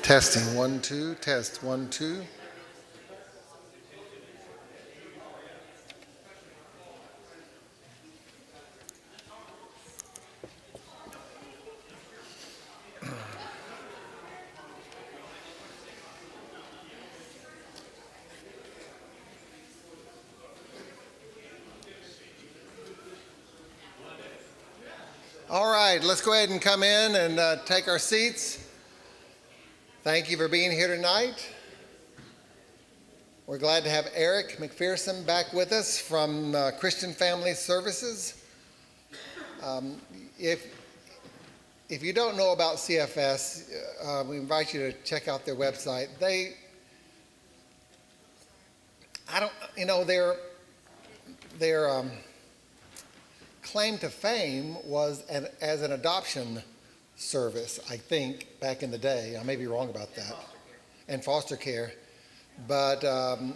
Testing, 1, 2, test, 1, 2. All right, let's go ahead and come in and take our seats. Thank you for being here tonight. We're glad to have Eric McPherson back with us from Christian Family Services. If you don't know about CFS, we invite you to check out their website. Their claim to fame was as an adoption service, I think, back in the day. I may be wrong about that. And foster care. But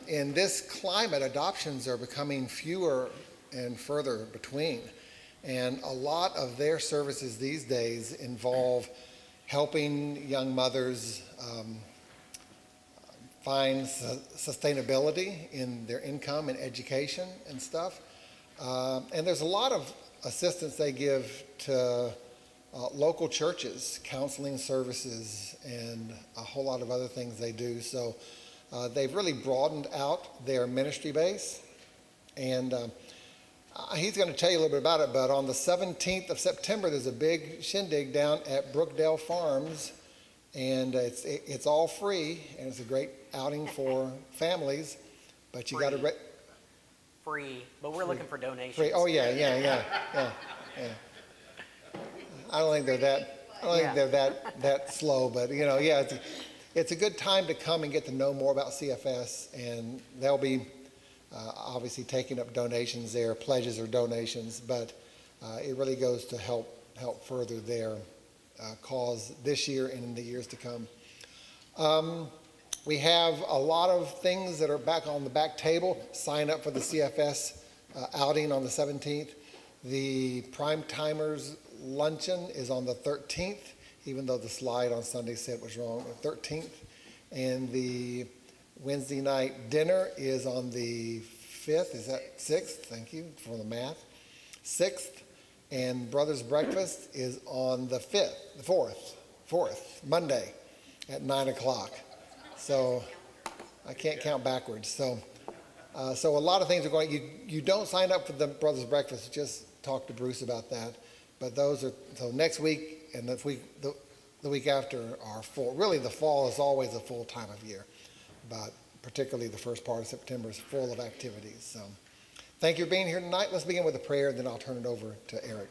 in this climate, adoptions are becoming fewer and further between. And a lot of their services these days involve helping young mothers find sustainability in their income and education and stuff. And there's a lot of assistance they give to local churches, counseling services, and a whole lot of other things they do. So they've really broadened out their ministry base. And he's going to tell you a little bit about it, but on the 17th of September, there's a big shindig down at Brookdale Farms, and it's all free, and it's a great outing for families, but you got to... Free, but we're looking for donations. Free. Oh, yeah. I don't think they're that slow, but it's a good time to come and get to know more about CFS, and they'll be obviously taking up donations there, pledges or donations, but it really goes to help further their cause this year and in the years to come. We have a lot of things that are back on the back table. Sign up for the CFS outing on the 17th. The Prime Timers luncheon is on the 13th, even though the slide on Sunday said it was wrong, the 13th. And the Wednesday night dinner is on the 5th, is that 6th? Thank you for the math. 6th. And Brothers Breakfast is on the 4th, Monday at 9 o'clock. So I can't count backwards. So a lot of things are going. You don't sign up for the Brothers Breakfast. Just talk to Bruce about that. But those are so next week and the week after are full. Really, the fall is always a full time of year, but particularly the first part of September is full of activities. So thank you for being here tonight. Let's begin with a prayer, and then I'll turn it over to Eric.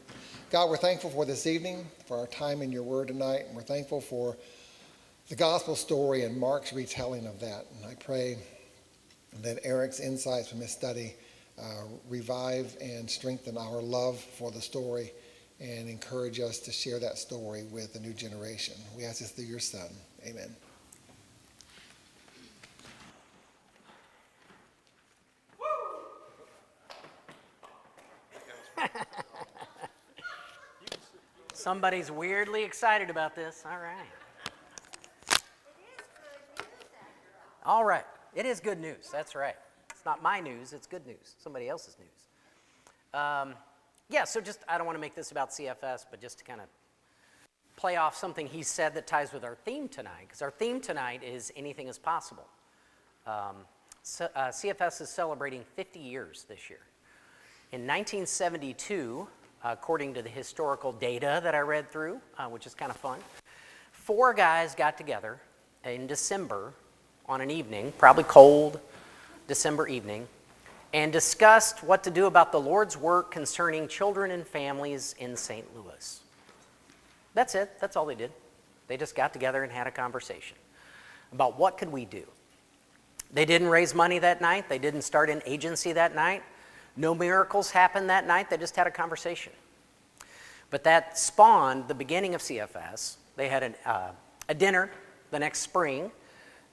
God, we're thankful for this evening, for our time in your word tonight, and we're thankful for the gospel story and Mark's retelling of that. And I pray that Eric's insights from his study revive and strengthen our love for the story and encourage us to share that story with the new generation. We ask this through your Son. Amen. Somebody's weirdly excited about this. All right. All right. It is good news. That's right. It's not my news. It's good news. Somebody else's news. So just, I don't want to make this about CFS, but just to kind of play off something he said that ties with our theme tonight, because our theme tonight is anything is possible. CFS is celebrating 50 years this year. In 1972, according to the historical data that I read through, which is kind of fun, 4 guys got together in December on an evening, probably cold December evening, and discussed what to do about the Lord's work concerning children and families in St. Louis. That's it. That's all they did. They just got together and had a conversation about what could we do. They didn't raise money that night. They didn't start an agency that night. No miracles happened that night. They just had a conversation. But that spawned the beginning of CFS. They had a dinner the next spring.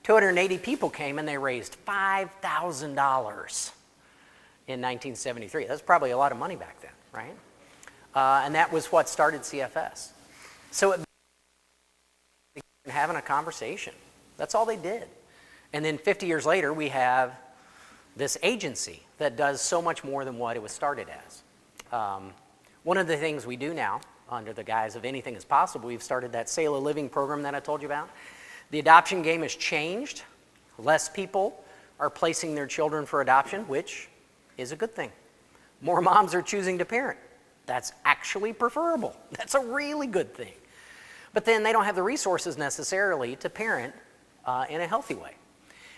280 people came, and they raised $5,000 in 1973. That's probably a lot of money back then, right? And that was what started CFS. So and having a conversation. That's all they did. And then 50 years later, we have this agency that does so much more than what it was started as. One of the things we do now, under the guise of anything is possible, we've started that Sale of Living program that I told you about. The adoption game has changed. Less people are placing their children for adoption, which is a good thing. More moms are choosing to parent. That's actually preferable. That's a really good thing. But then they don't have the resources necessarily to parent in a healthy way.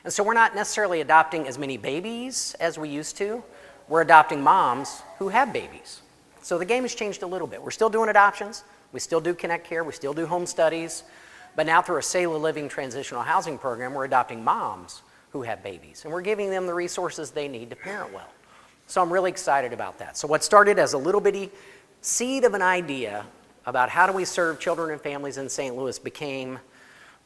And so we're not necessarily adopting as many babies as we used to. We're adopting moms who have babies. So the game has changed a little bit. We're still doing adoptions. We still do Connect Care. We still do home studies. But now through a Sale of Living transitional housing program, we're adopting moms who have babies. And we're giving them the resources they need to parent well. So I'm really excited about that. So what started as a little bitty seed of an idea about how do we serve children and families in St. Louis became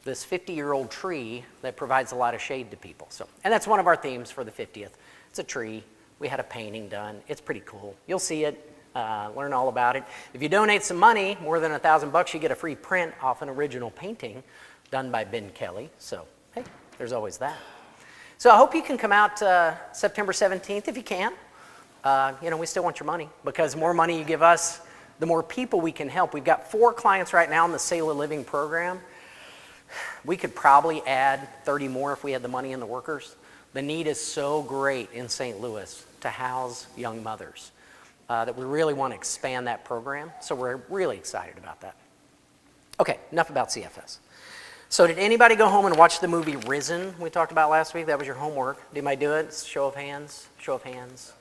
this 50-year-old tree that provides a lot of shade to people. So, and that's one of our themes for the 50th. It's a tree. We had a painting done. It's pretty cool. You'll see it, learn all about it. If you donate some money, more than $1,000, you get a free print off an original painting done by Ben Kelly. So, hey, there's always that. So I hope you can come out September 17th if you can. We still want your money, because the more money you give us, the more people we can help. We've got 4 clients right now in the Sale of Living program. We could probably add 30 more if we had the money and the workers. The need is so great in St. Louis to house young mothers that we really want to expand that program. So we're really excited about that. Okay, enough about CFS. So did anybody go home and watch the movie Risen we talked about last week? That was your homework. Did anybody do it? Show of hands. Show of hands.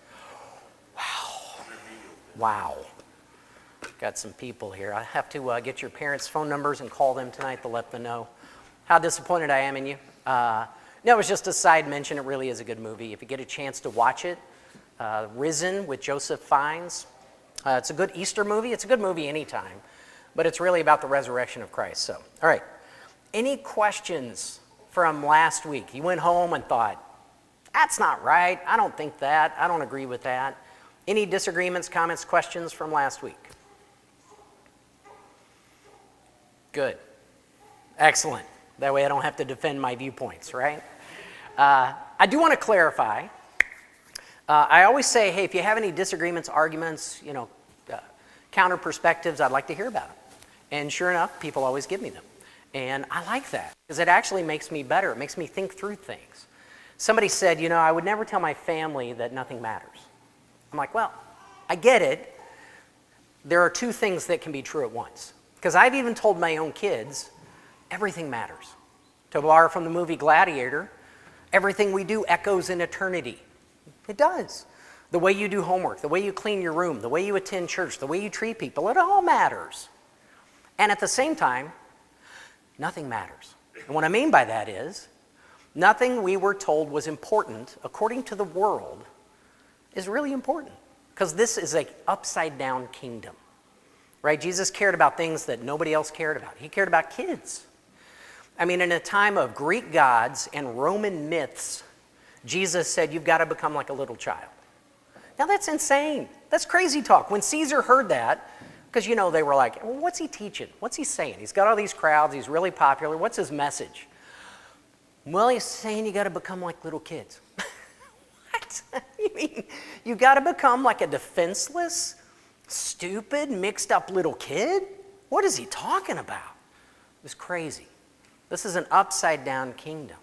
Wow. Got some people here. I have to get your parents' phone numbers and call them tonight to let them know how disappointed I am in you. No, it was just a side mention. It really is a good movie. If you get a chance to watch it, Risen with Joseph Fiennes. It's a good Easter movie. It's a good movie anytime, but it's really about the resurrection of Christ. So, all right. Any questions from last week? You went home and thought, that's not right. I don't think that. I don't agree with that. Any disagreements, comments, questions from last week? Good. Excellent. That way I don't have to defend my viewpoints, right? I do want to clarify. I always say, hey, if you have any disagreements, arguments, counter perspectives, I'd like to hear about them. And sure enough, people always give me them. And I like that, because it actually makes me better. It makes me think through things. Somebody said, I would never tell my family that nothing matters. I'm like, well, I get it. There are 2 things that can be true at once. Because I've even told my own kids, everything matters. To borrow from the movie Gladiator, everything we do echoes in eternity. It does. The way you do homework, the way you clean your room, the way you attend church, the way you treat people, it all matters. And at the same time, nothing matters. And what I mean by that is, nothing we were told was important, according to the world, is really important. Because this is an upside-down kingdom. Right? Jesus cared about things that nobody else cared about. He cared about kids. I mean, in a time of Greek gods and Roman myths, Jesus said, you've got to become like a little child. Now, that's insane. That's crazy talk. When Caesar heard that, because, they were like, well, what's he teaching? What's he saying? He's got all these crowds. He's really popular. What's his message? Well, he's saying you got to become like little kids. What? You mean you got to become like a defenseless, stupid, mixed up little kid? What is he talking about? It was crazy. This is an upside down kingdom.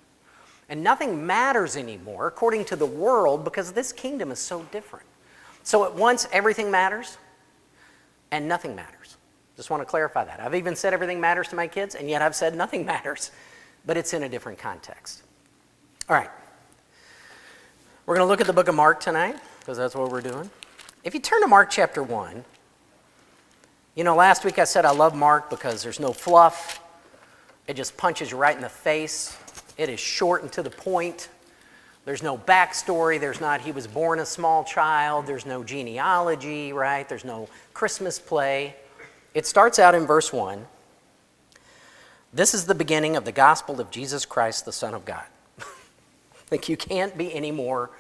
And nothing matters anymore according to the world, because this kingdom is so different. So at once everything matters and nothing matters. Just want to clarify that. I've even said everything matters to my kids, and yet I've said nothing matters, but it's in a different context. All right. We're going to look at the book of Mark tonight, because that's what we're doing. If you turn to Mark chapter 1, last week I said I love Mark because there's no fluff. It just punches you right in the face. It is short and to the point. There's no backstory. There's not, he was born a small child. There's no genealogy, right? There's no Christmas play. It starts out in verse 1. This is the beginning of the gospel of Jesus Christ, the Son of God. Like, you can't be any more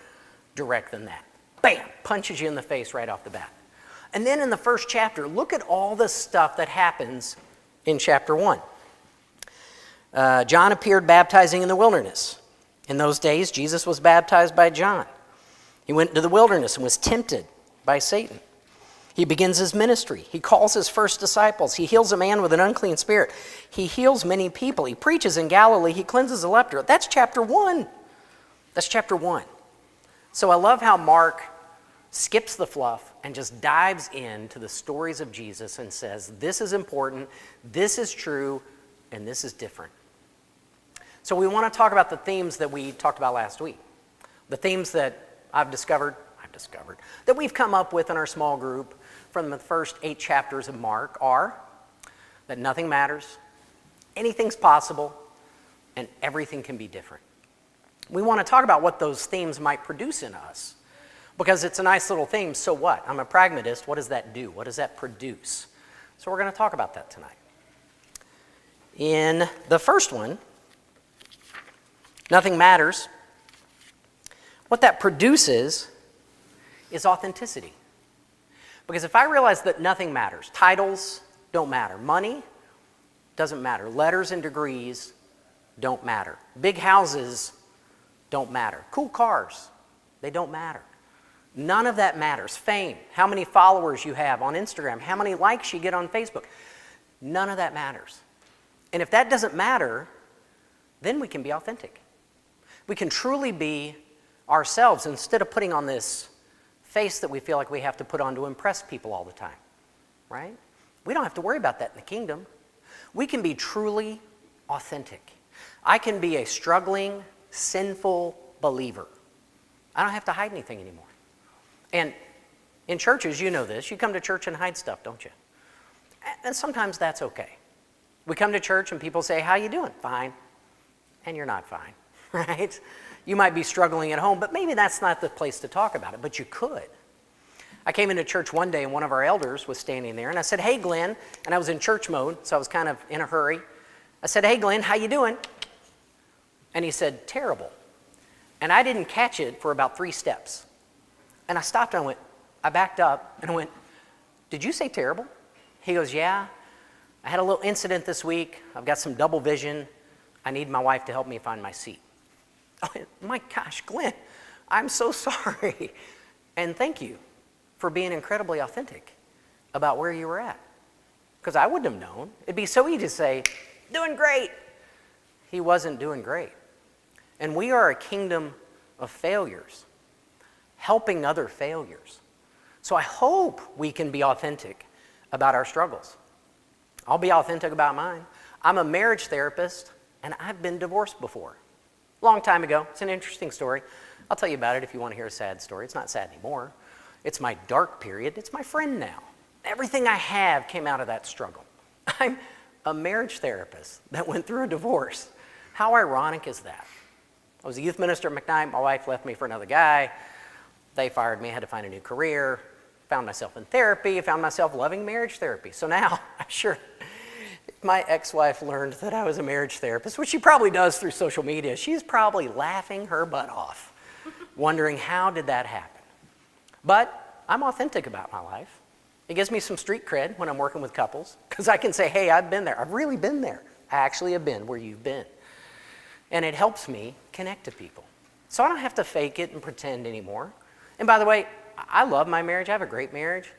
direct than that. Bam! Punches you in the face right off the bat. And then in the first chapter, look at all the stuff that happens in chapter 1. John appeared baptizing in the wilderness. In those days, Jesus was baptized by John. He went into the wilderness and was tempted by Satan. He begins his ministry. He calls his first disciples. He heals a man with an unclean spirit. He heals many people. He preaches in Galilee. He cleanses a leper. That's chapter 1. That's chapter 1. So I love how Mark skips the fluff and just dives into the stories of Jesus and says, this is important, this is true, and this is different. So we want to talk about the themes that we talked about last week. The themes that I've discovered, that we've come up with in our small group from the first 8 chapters of Mark are that nothing matters, anything's possible, and everything can be different. We want to talk about what those themes might produce in us, because it's a nice little theme. So what? I'm a pragmatist. What does that do? What does that produce? So we're going to talk about that tonight. In the first one, nothing matters. What that produces is authenticity. Because if I realize that nothing matters, titles don't matter, money doesn't matter, letters and degrees don't matter, big houses don't matter, cool cars, they don't matter. None of that matters. Fame, how many followers you have on Instagram, how many likes you get on Facebook, none of that matters. And if that doesn't matter, then we can be authentic. We can truly be ourselves instead of putting on this face that we feel like we have to put on to impress people all the time, right? We don't have to worry about that in the kingdom. We can be truly authentic. I can be a struggling, sinful believer. I don't have to hide anything anymore. And in churches, you know this, you come to church and hide stuff, don't you? And sometimes that's okay. We come to church and people say, how you doing? Fine. And you're not fine, right? You might be struggling at home, but maybe that's not the place to talk about it, but you could. I came into church one day and one of our elders was standing there and I said, hey, Glenn, and I was in church mode, so I was kind of in a hurry. I said, hey, Glenn, how you doing? And he said, terrible. And I didn't catch it for about 3 steps. And I stopped and I backed up and I went, did you say terrible? He goes, yeah, I had a little incident this week. I've got some double vision. I need my wife to help me find my seat. I went, my gosh, Glenn, I'm so sorry. And thank you for being incredibly authentic about where you were at. Because I wouldn't have known. It'd be so easy to say, doing great. He wasn't doing great. And we are a kingdom of failures, helping other failures. So I hope we can be authentic about our struggles. I'll be authentic about mine. I'm a marriage therapist, and I've been divorced before. Long time ago. It's an interesting story. I'll tell you about it if you want to hear a sad story. It's not sad anymore. It's my dark period. It's my friend now. Everything I have came out of that struggle. I'm a marriage therapist that went through a divorce. How ironic is that? I was a youth minister at McKnight. My wife left me for another guy. They fired me. I had to find a new career. Found myself in therapy. Found myself loving marriage therapy. So now, I'm sure if my ex-wife learned that I was a marriage therapist, which she probably does through social media, she's probably laughing her butt off, wondering how did that happen. But I'm authentic about my life. It gives me some street cred when I'm working with couples, because I can say, hey, I've been there. I've really been there. I actually have been where you've been. And it helps me connect to people. So I don't have to fake it and pretend anymore. And by the way, I love my marriage. I have a great marriage.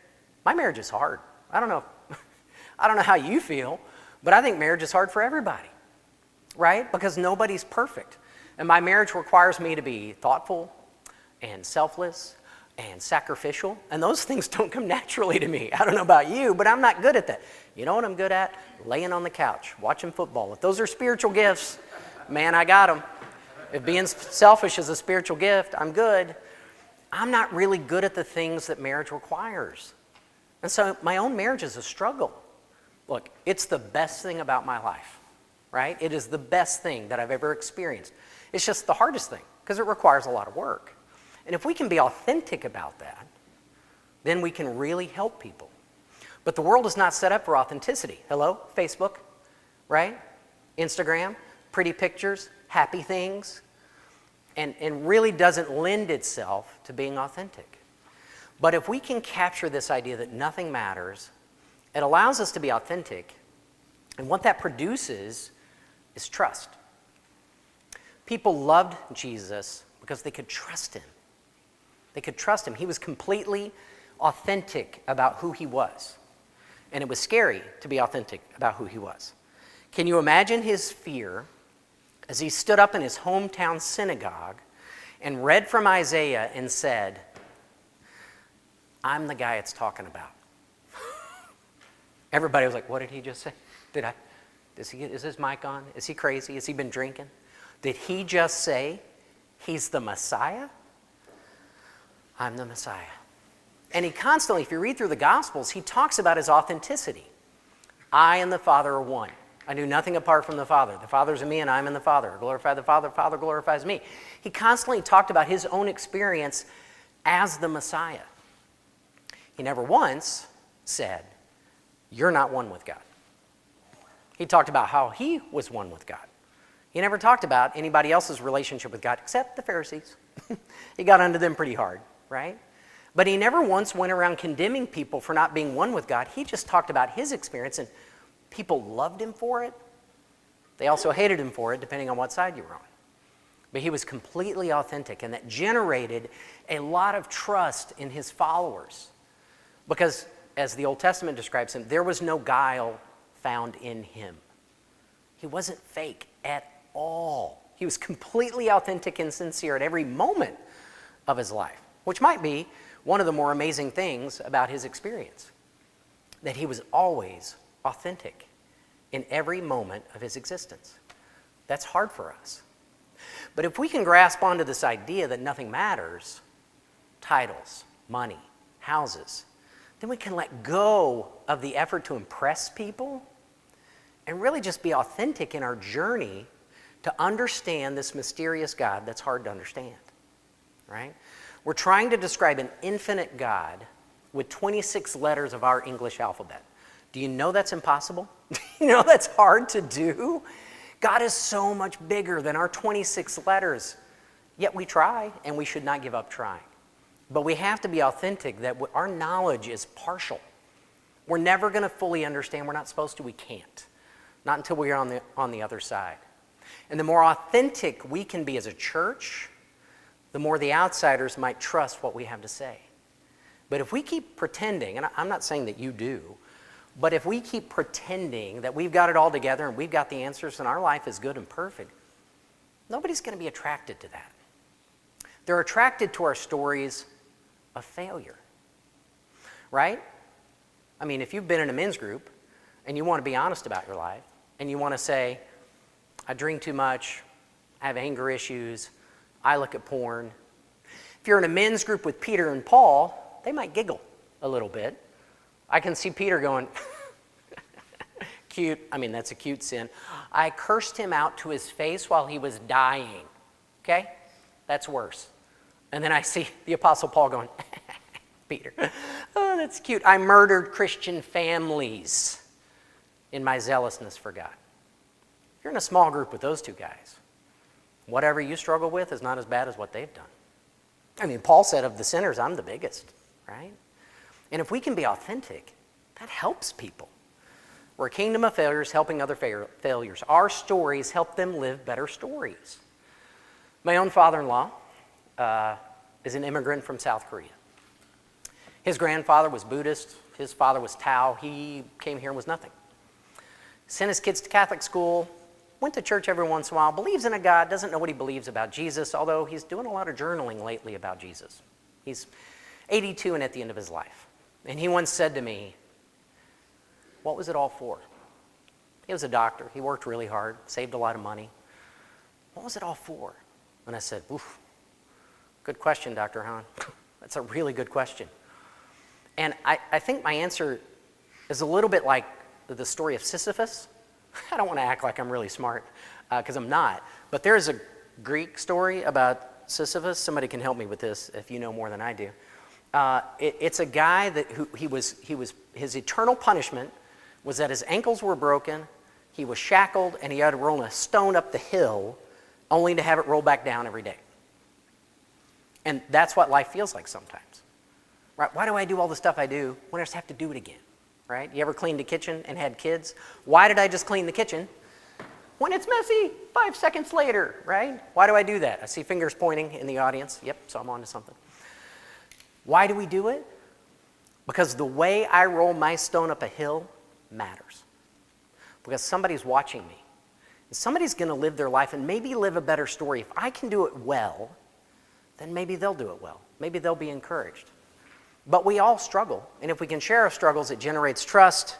My marriage is hard. I don't know how you feel, but I think marriage is hard for everybody, right? Because nobody's perfect. And my marriage requires me to be thoughtful and selfless and sacrificial. And those things don't come naturally to me. I don't know about you, but I'm not good at that. You know what I'm good at? Laying on the couch, watching football. If those are spiritual gifts, man, I got them. If being selfish is a spiritual gift, I'm good. I'm not really good at the things that marriage requires. And so my own marriage is a struggle. Look, it's the best thing about my life, right? It is the best thing that I've ever experienced. It's just the hardest thing because it requires a lot of work. And if we can be authentic about that, then we can really help people. But the world is not set up for authenticity. Hello? Facebook, right? Instagram, pretty pictures, happy things, and really doesn't lend itself to being authentic. But if we can capture this idea that nothing matters, it allows us to be authentic, and what that produces is trust. People loved Jesus because they could trust him. They could trust him. He was completely authentic about who he was. And it was scary to be authentic about who he was. Can you imagine his fear as he stood up in his hometown synagogue and read from Isaiah and said, I'm the guy it's talking about. Everybody was like, what did he just say? Is his mic on? Is he crazy? Has he been drinking? Did he just say he's the Messiah? I'm the Messiah. And he constantly, if you read through the Gospels, he talks about his authenticity. I and the Father are one. I do nothing apart from the Father. The Father's in me and I'm in the Father. I glorify the Father, the Father glorifies me. He constantly talked about his own experience as the Messiah. He never once said, you're not one with God. He talked about how he was one with God. He never talked about anybody else's relationship with God except the Pharisees. He got under them pretty hard, right? But he never once went around condemning people for not being one with God. He just talked about his experience, and people loved him for it. They also hated him for it, depending on what side you were on. But he was completely authentic, and that generated a lot of trust in his followers. Because, as the Old Testament describes him, there was no guile found in him. He wasn't fake at all. He was completely authentic and sincere at every moment of his life, which might be one of the more amazing things about his experience, that he was always authentic in every moment of his existence. That's hard for us. But if we can grasp onto this idea that nothing matters, titles, money, houses, then we can let go of the effort to impress people and really just be authentic in our journey to understand this mysterious God that's hard to understand, right? We're trying to describe an infinite God with 26 letters of our English alphabet. Do you know that's impossible? You know that's hard to do? God is so much bigger than our 26 letters. Yet we try, and we should not give up trying. But we have to be authentic that our knowledge is partial. We're never going to fully understand. We're not supposed to. We can't. Not until we're on the other side. And the more authentic we can be as a church, the more the outsiders might trust what we have to say. But if we keep pretending, and I'm not saying that you do, but if we keep pretending that we've got it all together and we've got the answers and our life is good and perfect, nobody's going to be attracted to that. They're attracted to our stories of failure, right? I mean, if you've been in a men's group and you want to be honest about your life and you want to say, I drink too much, I have anger issues, I look at porn. If you're in a men's group with Peter and Paul, they might giggle a little bit. I can see Peter going, cute. I mean, that's a cute sin. I cursed him out to his face while he was dying. Okay? That's worse. And then I see the Apostle Paul going, Peter, oh, that's cute. I murdered Christian families in my zealousness for God. If you're in a small group with those two guys, whatever you struggle with is not as bad as what they've done. I mean, Paul said of the sinners, I'm the biggest, right? And if we can be authentic, that helps people. We're a kingdom of failures helping other failures. Our stories help them live better stories. My own father-in-law is an immigrant from South Korea. His grandfather was Buddhist. His father was Tao. He came here and was nothing. Sent his kids to Catholic school, went to church every once in a while, believes in a God, doesn't know what he believes about Jesus, although he's doing a lot of journaling lately about Jesus. He's 82 and at the end of his life. And he once said to me, what was it all for? He was a doctor. He worked really hard, saved a lot of money. What was it all for? And I said, oof, good question, Dr. Hahn. That's a really good question. And I think my answer is a little bit like the story of Sisyphus. I don't want to act like I'm really smart, because I'm not. But there's a Greek story about Sisyphus. Somebody can help me with this if you know more than I do. It's a guy that his eternal punishment was that his ankles were broken, he was shackled, and he had to roll a stone up the hill only to have it roll back down every day. And that's what life feels like sometimes. Right? Why do I do all the stuff I do when I just have to do it again? Right? You ever cleaned the kitchen and had kids? Why did I just clean the kitchen? When it's messy, 5 seconds later, right? Why do I do that? I see fingers pointing in the audience. Yep, so I'm on to something. Why do we do it? Because the way I roll my stone up a hill matters. Because somebody's watching me. And somebody's going to live their life and maybe live a better story. If I can do it well, then maybe they'll do it well. Maybe they'll be encouraged. But we all struggle. And if we can share our struggles, it generates trust.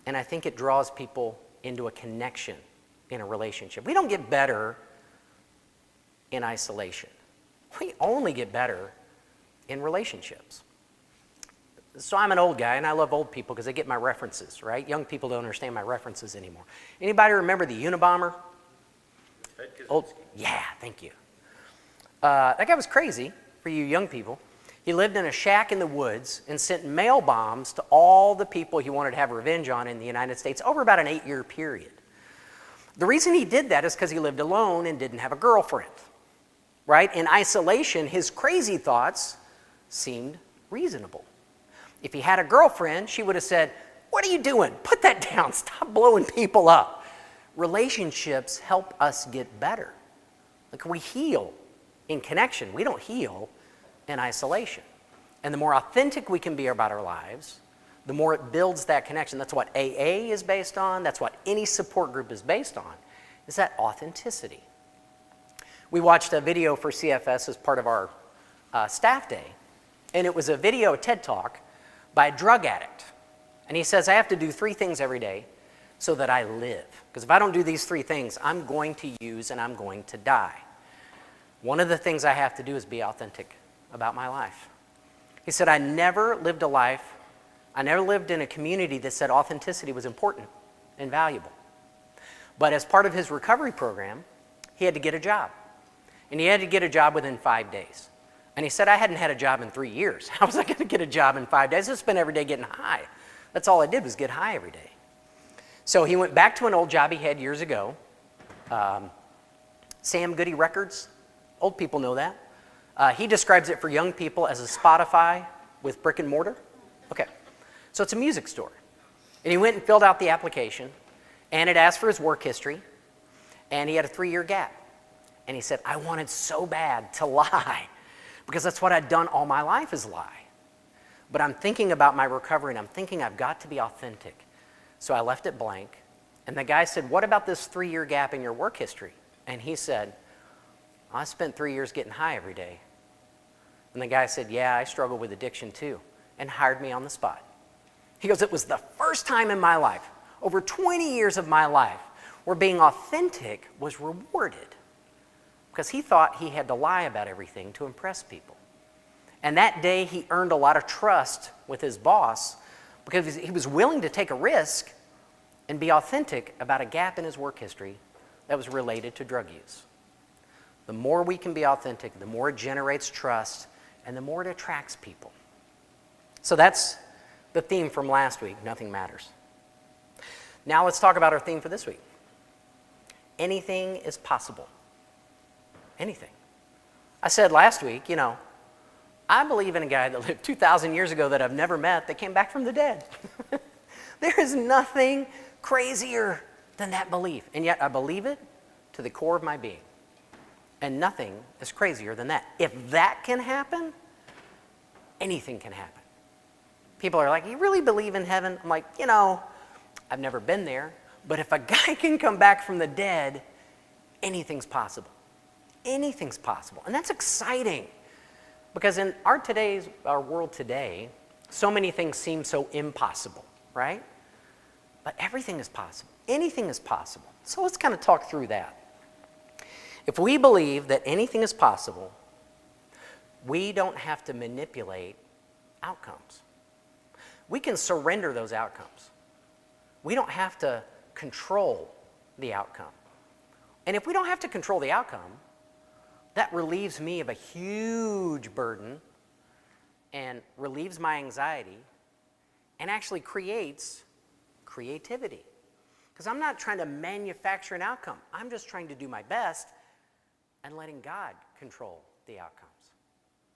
And I think it draws people into a connection in a relationship. We don't get better in isolation. We only get better in relationships. So I'm an old guy, and I love old people because they get my references, right? Young people don't understand my references anymore. Anybody remember the Unabomber? Old, yeah, thank you. That guy was crazy for you young people. He lived in a shack in the woods and sent mail bombs to all the people he wanted to have revenge on in the United States over about an 8-year period. The reason he did that is because he lived alone and didn't have a girlfriend, right? In isolation, his crazy thoughts seemed reasonable. If he had a girlfriend, she would have said, "What are you doing? Put that down. Stop blowing people up." Relationships help us get better. Like, we heal in connection. We don't heal in isolation. And the more authentic we can be about our lives, the more it builds that connection. That's what AA is based on. That's what any support group is based on, is that authenticity. We watched a video for CFS as part of our staff day, and it was a video, a TED Talk, by a drug addict. And he says, I have to do 3 things every day so that I live. Because if I don't do these 3 things, I'm going to use and I'm going to die. One of the things I have to do is be authentic about my life. He said, I never lived in a community that said authenticity was important and valuable. But as part of his recovery program, he had to get a job. And he had to get a job within 5 days. And he said, I hadn't had a job in 3 years. How was I going to get a job in 5 days? I spent every day getting high. That's all I did was get high every day. So he went back to an old job he had years ago. Sam Goody Records. Old people know that. He describes it for young people as a Spotify with brick and mortar. Okay, so it's a music store. And he went and filled out the application, and it asked for his work history, and he had a 3-year gap. And he said, I wanted so bad to lie, because that's what I'd done all my life is lie. But I'm thinking about my recovery, and I'm thinking I've got to be authentic. So I left it blank, and the guy said, what about this 3-year gap in your work history? And he said, I spent 3 years getting high every day. And the guy said, yeah, I struggle with addiction too, and hired me on the spot. He goes, it was the first time in my life, over 20 years of my life, where being authentic was rewarded, because he thought he had to lie about everything to impress people. And that day he earned a lot of trust with his boss because he was willing to take a risk and be authentic about a gap in his work history that was related to drug use. The more we can be authentic, the more it generates trust, and the more it attracts people. So that's the theme from last week, nothing matters. Now let's talk about our theme for this week. Anything is possible. Anything. I said last week, I believe in a guy that lived 2,000 years ago that I've never met that came back from the dead. There is nothing crazier than that belief, and yet I believe it to the core of my being. And nothing is crazier than that. If that can happen, anything can happen. People are like, you really believe in heaven? I'm like, I've never been there, but if a guy can come back from the dead, anything's possible. Anything's possible. And that's exciting, because in our world today, so many things seem so impossible, right? But everything is possible. Anything is possible. So let's kind of talk through that. If we believe that anything is possible, we don't have to manipulate outcomes. We can surrender those outcomes. We don't have to control the outcome. And if we don't have to control the outcome, that relieves me of a huge burden and relieves my anxiety and actually creates creativity. Because I'm not trying to manufacture an outcome. I'm just trying to do my best and letting God control the outcomes.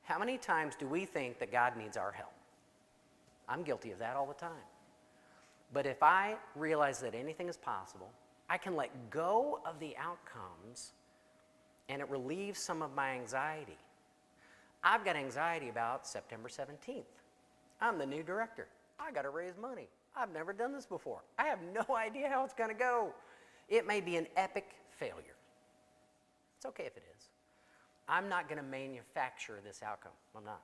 How many times do we think that God needs our help? I'm guilty of that all the time. But if I realize that anything is possible, I can let go of the outcomes, and it relieves some of my anxiety. I've got anxiety about September 17th. I'm the new director. I got to raise money. I've never done this before. I have no idea how it's going to go. It may be an epic failure. It's okay if it is. I'm not going to manufacture this outcome. I'm not.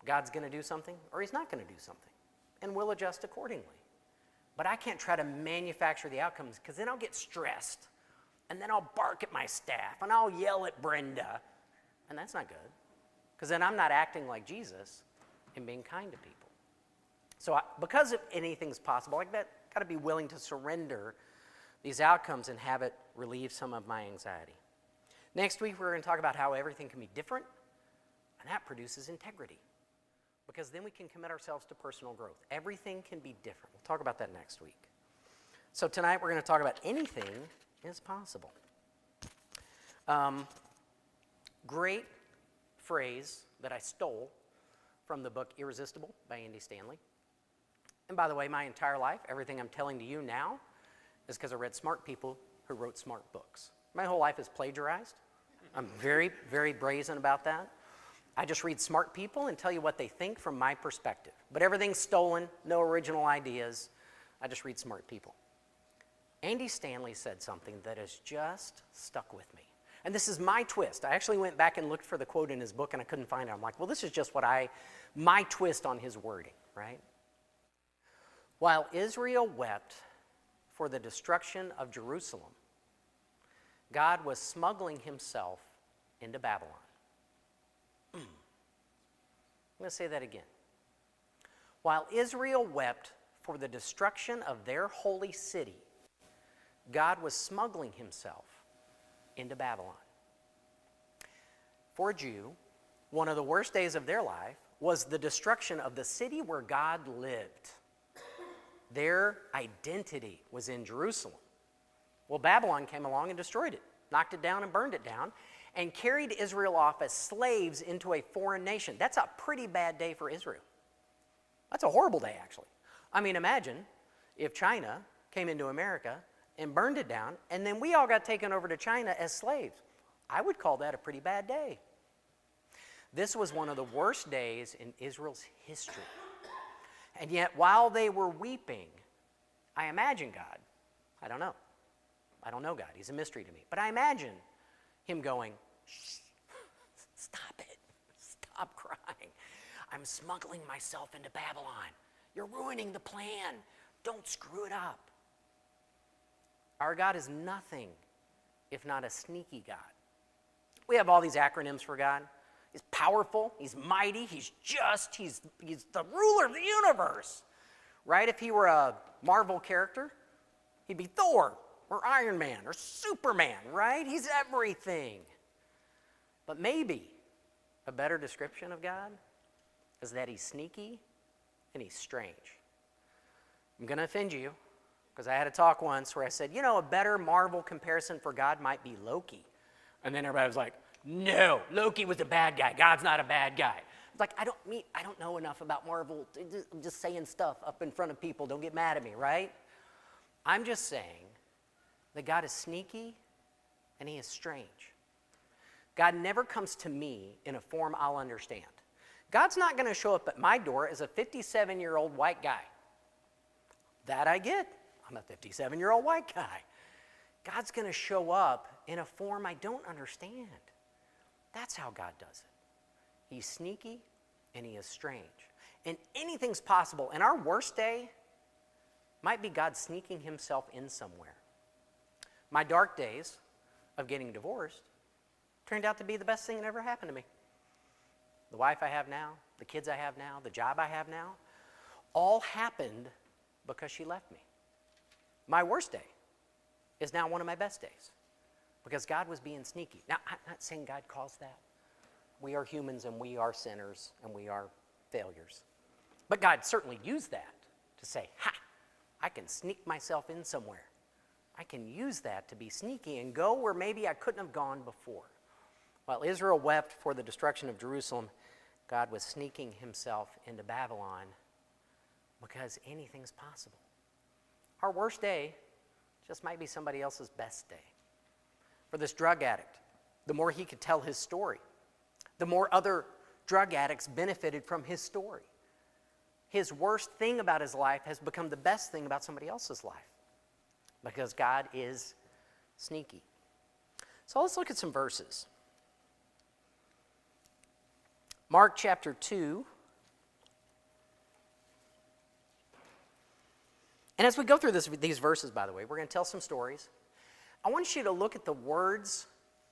God's going to do something, or he's not going to do something, and we'll adjust accordingly. But I can't try to manufacture the outcomes, because then I'll get stressed, and then I'll bark at my staff, and I'll yell at Brenda, and that's not good, because then I'm not acting like Jesus and being kind to people. So because if anything's possible, I've got to be willing to surrender these outcomes and have it relieve some of my anxiety. Next week, we're going to talk about how everything can be different, and that produces integrity, because then we can commit ourselves to personal growth. Everything can be different. We'll talk about that next week. So tonight, we're going to talk about anything is possible. Great phrase that I stole from the book Irresistible by Andy Stanley. And by the way, my entire life, everything I'm telling to you now is because I read smart people who wrote smart books. My whole life is plagiarized. I'm very, very brazen about that. I just read smart people and tell you what they think from my perspective. But everything's stolen, no original ideas. I just read smart people. Andy Stanley said something that has just stuck with me. And this is my twist. I actually went back and looked for the quote in his book, and I couldn't find it. I'm like, well, this is just my twist on his wording, right? While Israel wept for the destruction of Jerusalem, God was smuggling himself into Babylon. I'm going to say that again. While Israel wept for the destruction of their holy city, God was smuggling himself into Babylon. For a Jew, one of the worst days of their life was the destruction of the city where God lived. Their identity was in Jerusalem. Well, Babylon came along and destroyed it, knocked it down and burned it down, and carried Israel off as slaves into a foreign nation. That's a pretty bad day for Israel. That's a horrible day, actually. I mean, imagine if China came into America and burned it down, and then we all got taken over to China as slaves. I would call that a pretty bad day. This was one of the worst days in Israel's history. And yet, while they were weeping, I imagine God, I don't know God, he's a mystery to me, but I imagine him going, shh, stop it, stop crying. I'm smuggling myself into Babylon. You're ruining the plan. Don't screw it up. Our God is nothing if not a sneaky God. We have all these acronyms for God. He's powerful, he's mighty, he's just, he's the ruler of the universe. Right? If he were a Marvel character, he'd be Thor or Iron Man or Superman, right? He's everything. But maybe a better description of God is that he's sneaky and he's strange. I'm going to offend you because I had a talk once where I said, a better Marvel comparison for God might be Loki. And then everybody was like, no, Loki was a bad guy. God's not a bad guy. It's like, I don't know enough about Marvel. I'm just saying stuff up in front of people. Don't get mad at me, right? I'm just saying that God is sneaky and he is strange. God never comes to me in a form I'll understand. God's not going to show up at my door as a 57-year-old white guy. That I get. I'm a 57-year-old white guy. God's going to show up in a form I don't understand. That's how God does it. He's sneaky and he is strange. And anything's possible. And our worst day might be God sneaking himself in somewhere. My dark days of getting divorced turned out to be the best thing that ever happened to me. The wife I have now, the kids I have now, the job I have now, all happened because she left me. My worst day is now one of my best days because God was being sneaky. Now, I'm not saying God caused that. We are humans and we are sinners and we are failures. But God certainly used that to say, I can sneak myself in somewhere. I can use that to be sneaky and go where maybe I couldn't have gone before. While Israel wept for the destruction of Jerusalem, God was sneaking himself into Babylon because anything's possible. Our worst day just might be somebody else's best day. For this drug addict, the more he could tell his story, the more other drug addicts benefited from his story. His worst thing about his life has become the best thing about somebody else's life, because God is sneaky. So let's look at some verses. Mark chapter 2. And as we go through these verses, by the way, we're going to tell some stories. I want you to look at the words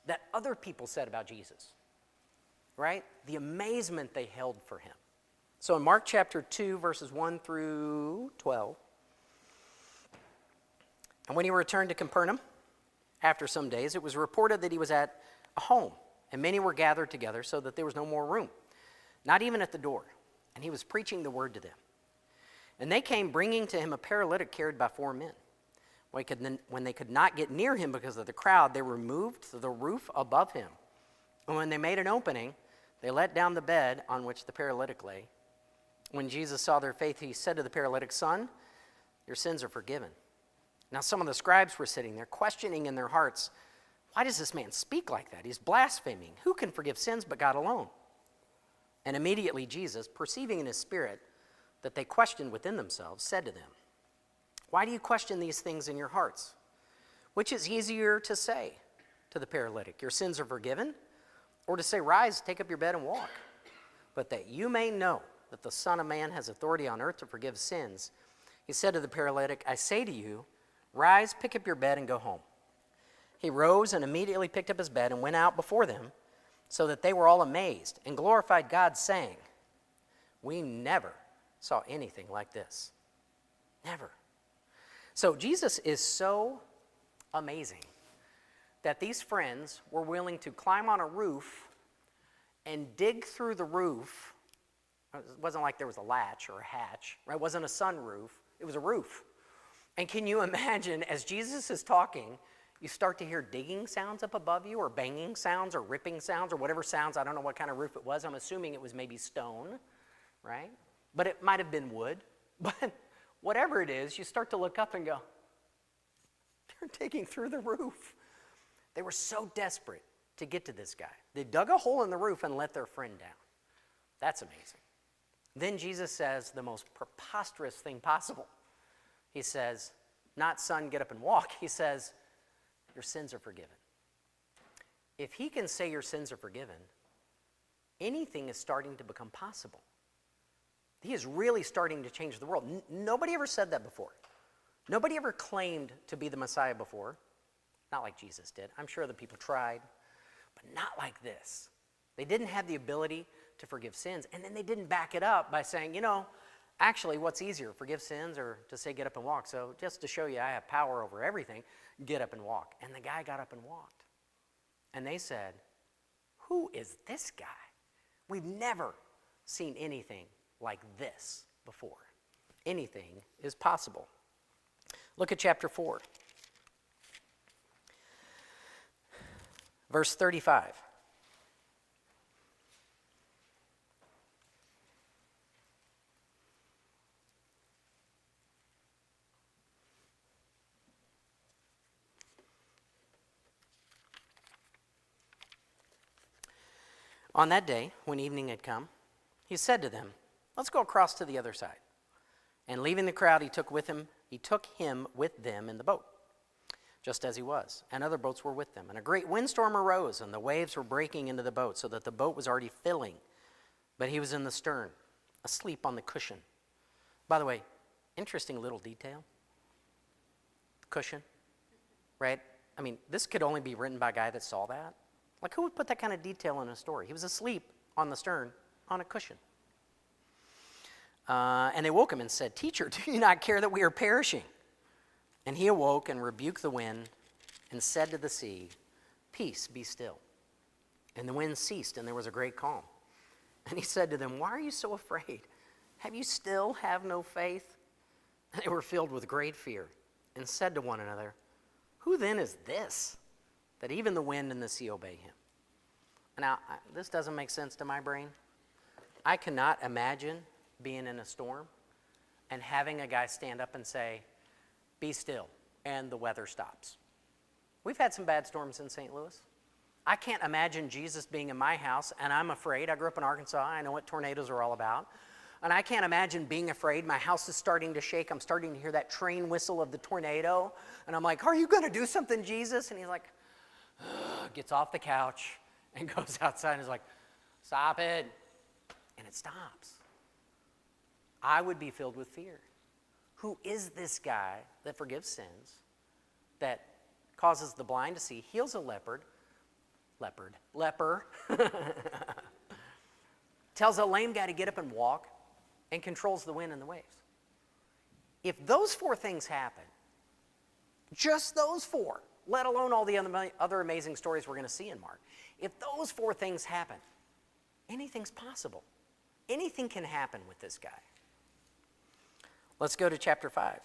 that other people said about Jesus, right? The amazement they held for him. So in Mark chapter 2, verses 1 through 12, and when he returned to Capernaum, after some days, it was reported that he was at a home, and many were gathered together so that there was no more room, not even at the door. And he was preaching the word to them. And they came bringing to him a paralytic carried by 4 men. When they could not get near him because of the crowd, they removed the roof above him. And when they made an opening, they let down the bed on which the paralytic lay. When Jesus saw their faith, he said to the paralytic, "Son, your sins are forgiven." Now some of the scribes were sitting there, questioning in their hearts, "Why does this man speak like that? He's blaspheming. Who can forgive sins but God alone?" And immediately Jesus, perceiving in his spirit that they questioned within themselves, said to them, "Why do you question these things in your hearts? Which is easier to say to the paralytic, 'Your sins are forgiven,' or to say, 'Rise, take up your bed and walk'? But that you may know that the Son of Man has authority on earth to forgive sins," he said to the paralytic, "I say to you, rise, pick up your bed, and go home." He rose and immediately picked up his bed and went out before them, so that they were all amazed and glorified God, saying, "We never saw anything like this." Never. So Jesus is so amazing that these friends were willing to climb on a roof and dig through the roof. It wasn't like there was a latch or a hatch, right? It wasn't a sunroof. It was a roof. And can you imagine, as Jesus is talking, you start to hear digging sounds up above you, or banging sounds, or ripping sounds, or whatever sounds. I don't know what kind of roof it was. I'm assuming it was maybe stone, right? But it might have been wood. But whatever it is, you start to look up and go, they're digging through the roof. They were so desperate to get to this guy. They dug a hole in the roof and let their friend down. That's amazing. Then Jesus says the most preposterous thing possible. He says, not "Son, get up and walk." He says, "Your sins are forgiven." If he can say your sins are forgiven, anything is starting to become possible. He is really starting to change the world. Nobody ever said that before. Nobody ever claimed to be the Messiah before. Not like Jesus did. I'm sure the people tried, but not like this. They didn't have the ability to forgive sins, and then they didn't back it up by saying, actually, what's easier, forgive sins or to say get up and walk? So just to show you I have power over everything, get up and walk. And the guy got up and walked. And they said, "Who is this guy? We've never seen anything like this before." Anything is possible. Look at chapter 4. Verse 35. On that day, when evening had come, he said to them, "Let's go across to the other side." And leaving the crowd, he took him with them in the boat, just as he was. And other boats were with them. And a great windstorm arose, and the waves were breaking into the boat, so that the boat was already filling. But he was in the stern, asleep on the cushion. By the way, interesting little detail. Cushion, right? I mean, this could only be written by a guy that saw that. Like, who would put that kind of detail in a story? He was asleep on the stern on a cushion. And they woke him and said, "Teacher, do you not care that we are perishing?" And he awoke and rebuked the wind and said to the sea, "Peace, be still." And the wind ceased, and there was a great calm. And he said to them, "Why are you so afraid? Have you still no faith?" And they were filled with great fear and said to one another, "Who then is this, that even the wind and the sea obey him?" Now, this doesn't make sense to my brain. I cannot imagine being in a storm and having a guy stand up and say, "Be still," and the weather stops. We've had some bad storms in St. Louis. I can't imagine Jesus being in my house, and I'm afraid. I grew up in Arkansas. I know what tornadoes are all about. And I can't imagine being afraid. My house is starting to shake. I'm starting to hear that train whistle of the tornado. And I'm like, are you going to do something, Jesus? And he's like, gets off the couch and goes outside and is like, stop it. And it stops. I would be filled with fear. Who is this guy that forgives sins, that causes the blind to see, heals a leper, tells a lame guy to get up and walk, and controls the wind and the waves? If those four things happen, just those four, let alone all the other amazing stories we're going to see in Mark, if those four things happen, anything's possible. Anything can happen with this guy. Let's go to chapter 5.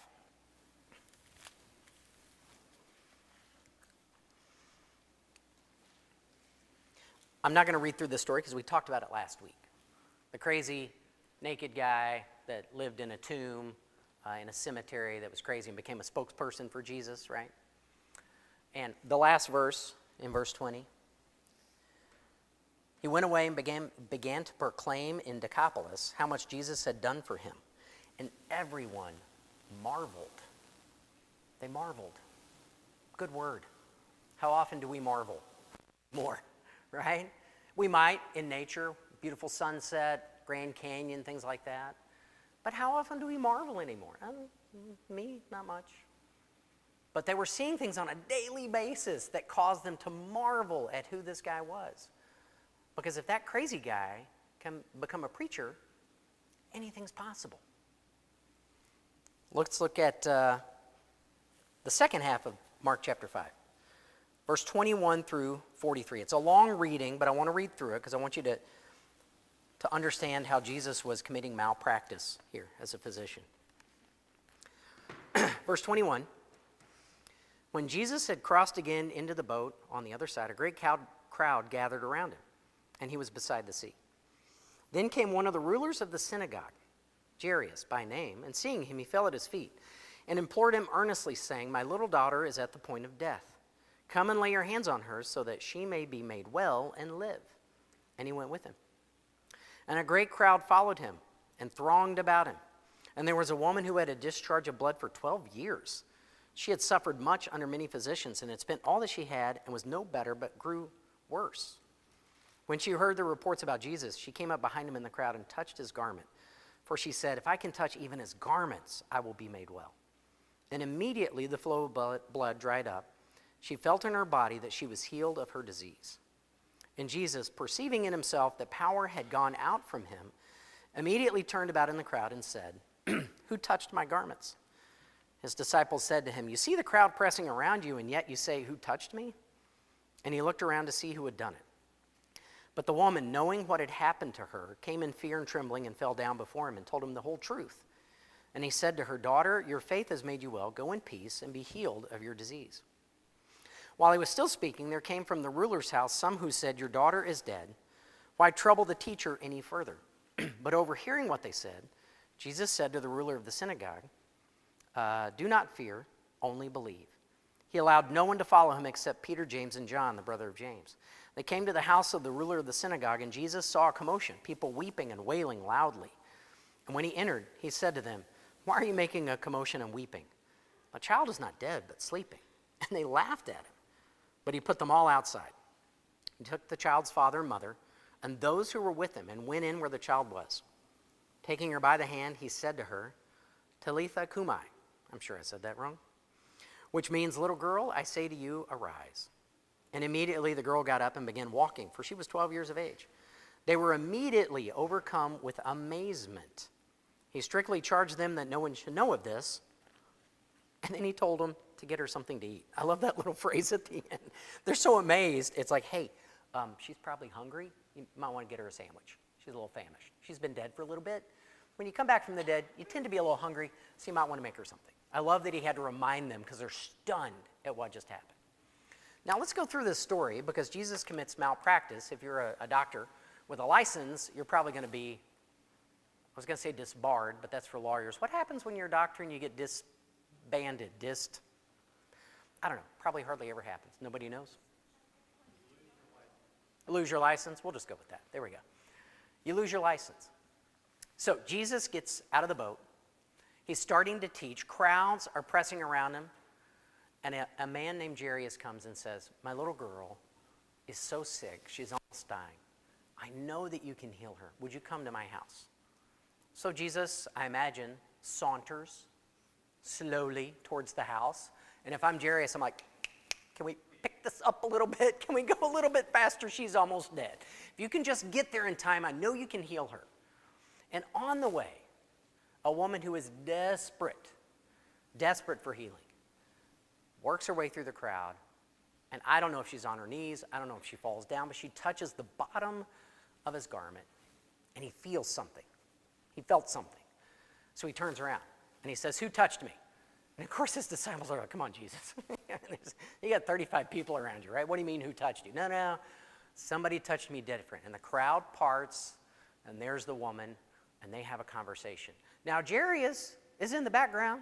I'm not going to read through this story because we talked about it last week. The crazy naked guy that lived in a tomb in a cemetery that was crazy and became a spokesperson for Jesus, right? And the last verse, in verse 20, he went away and began to proclaim in Decapolis how much Jesus had done for him. And everyone marveled. They marveled. Good word. How often do we marvel? More, right? We might in nature, beautiful sunset, Grand Canyon, things like that. But how often do we marvel anymore? Me, not much. But they were seeing things on a daily basis that caused them to marvel at who this guy was. Because if that crazy guy can become a preacher, anything's possible. Let's look at the second half of Mark chapter 5, verse 21 through 43. It's a long reading, but I want to read through it because I want you to understand how Jesus was committing malpractice here as a physician. Verse 21, when Jesus had crossed again into the boat on the other side, a great crowd gathered around him, and he was beside the sea. Then came one of the rulers of the synagogue, Jairus by name, and seeing him, he fell at his feet and implored him earnestly, saying, my little daughter is at the point of death. Come and lay your hands on her so that she may be made well and live. And he went with him. And a great crowd followed him and thronged about him. And there was a woman who had a discharge of blood for 12 years. She had suffered much under many physicians and had spent all that she had and was no better but grew worse. When she heard the reports about Jesus, she came up behind him in the crowd and touched his garment. For she said, if I can touch even his garments, I will be made well. Then immediately the flow of blood dried up. She felt in her body that she was healed of her disease. And Jesus, perceiving in himself that power had gone out from him, immediately turned about in the crowd and said, who touched my garments? His disciples said to him, you see the crowd pressing around you, and yet you say, who touched me? And he looked around to see who had done it. But the woman, knowing what had happened to her, came in fear and trembling and fell down before him and told him the whole truth. And he said to her, daughter, your faith has made you well. Go in peace and be healed of your disease. While he was still speaking, there came from the ruler's house some who said, your daughter is dead. Why trouble the teacher any further? But overhearing what they said, Jesus said to the ruler of the synagogue, do not fear, only believe. He allowed no one to follow him except Peter, James, and John, the brother of James. They came to the house of the ruler of the synagogue, and Jesus saw a commotion, people weeping and wailing loudly. And when he entered, he said to them, why are you making a commotion and weeping? The child is not dead, but sleeping. And they laughed at him. But he put them all outside. He took the child's father and mother, and those who were with him, and went in where the child was. Taking her by the hand, he said to her, Talitha cumi. I'm sure I said that wrong. Which means, little girl, I say to you, arise. And immediately the girl got up and began walking, for she was 12 years of age. They were immediately overcome with amazement. He strictly charged them that no one should know of this. And then he told them to get her something to eat. I love that little phrase at the end. They're so amazed. It's like, hey, she's probably hungry. You might want to get her a sandwich. She's a little famished. She's been dead for a little bit. When you come back from the dead, you tend to be a little hungry, so you might want to make her something. I love that he had to remind them because they're stunned at what just happened. Now let's go through this story because Jesus commits malpractice. If you're a doctor with a license, you're probably going to be, I was going to say disbarred, but that's for lawyers. What happens when you're a doctor and you get disbanded, I don't know, probably hardly ever happens. Nobody knows? Lose your license? We'll just go with that. There we go. You lose your license. So Jesus gets out of the boat. He's starting to teach. Crowds are pressing around him. And a man named Jairus comes and says, my little girl is so sick, she's almost dying. I know that you can heal her. Would you come to my house? So Jesus, I imagine, saunters slowly towards the house. And if I'm Jairus, I'm like, can we pick this up a little bit? Can we go a little bit faster? She's almost dead. If you can just get there in time, I know you can heal her. And on the way, a woman who is desperate for healing, works her way through the crowd, and I don't know if she's on her knees, I don't know if she falls down, but she touches the bottom of his garment, and he feels something. He felt something. So he turns around, and he says, who touched me? And of course his disciples are like, come on, Jesus. You got 35 people around you, right? What do you mean, who touched you? No, somebody touched me different. And the crowd parts, and there's the woman, and they have a conversation. Now Jairus is in the background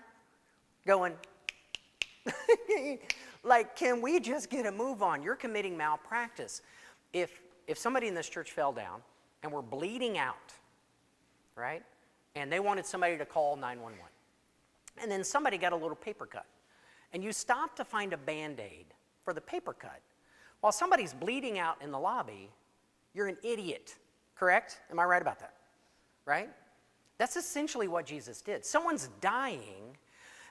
going, like, can we just get a move on? You're committing malpractice. If somebody in this church fell down and were bleeding out, right, and they wanted somebody to call 911, and then somebody got a little paper cut, and you stop to find a Band-Aid for the paper cut, while somebody's bleeding out in the lobby, you're an idiot, correct? Am I right about that? Right? That's essentially what Jesus did. Someone's dying,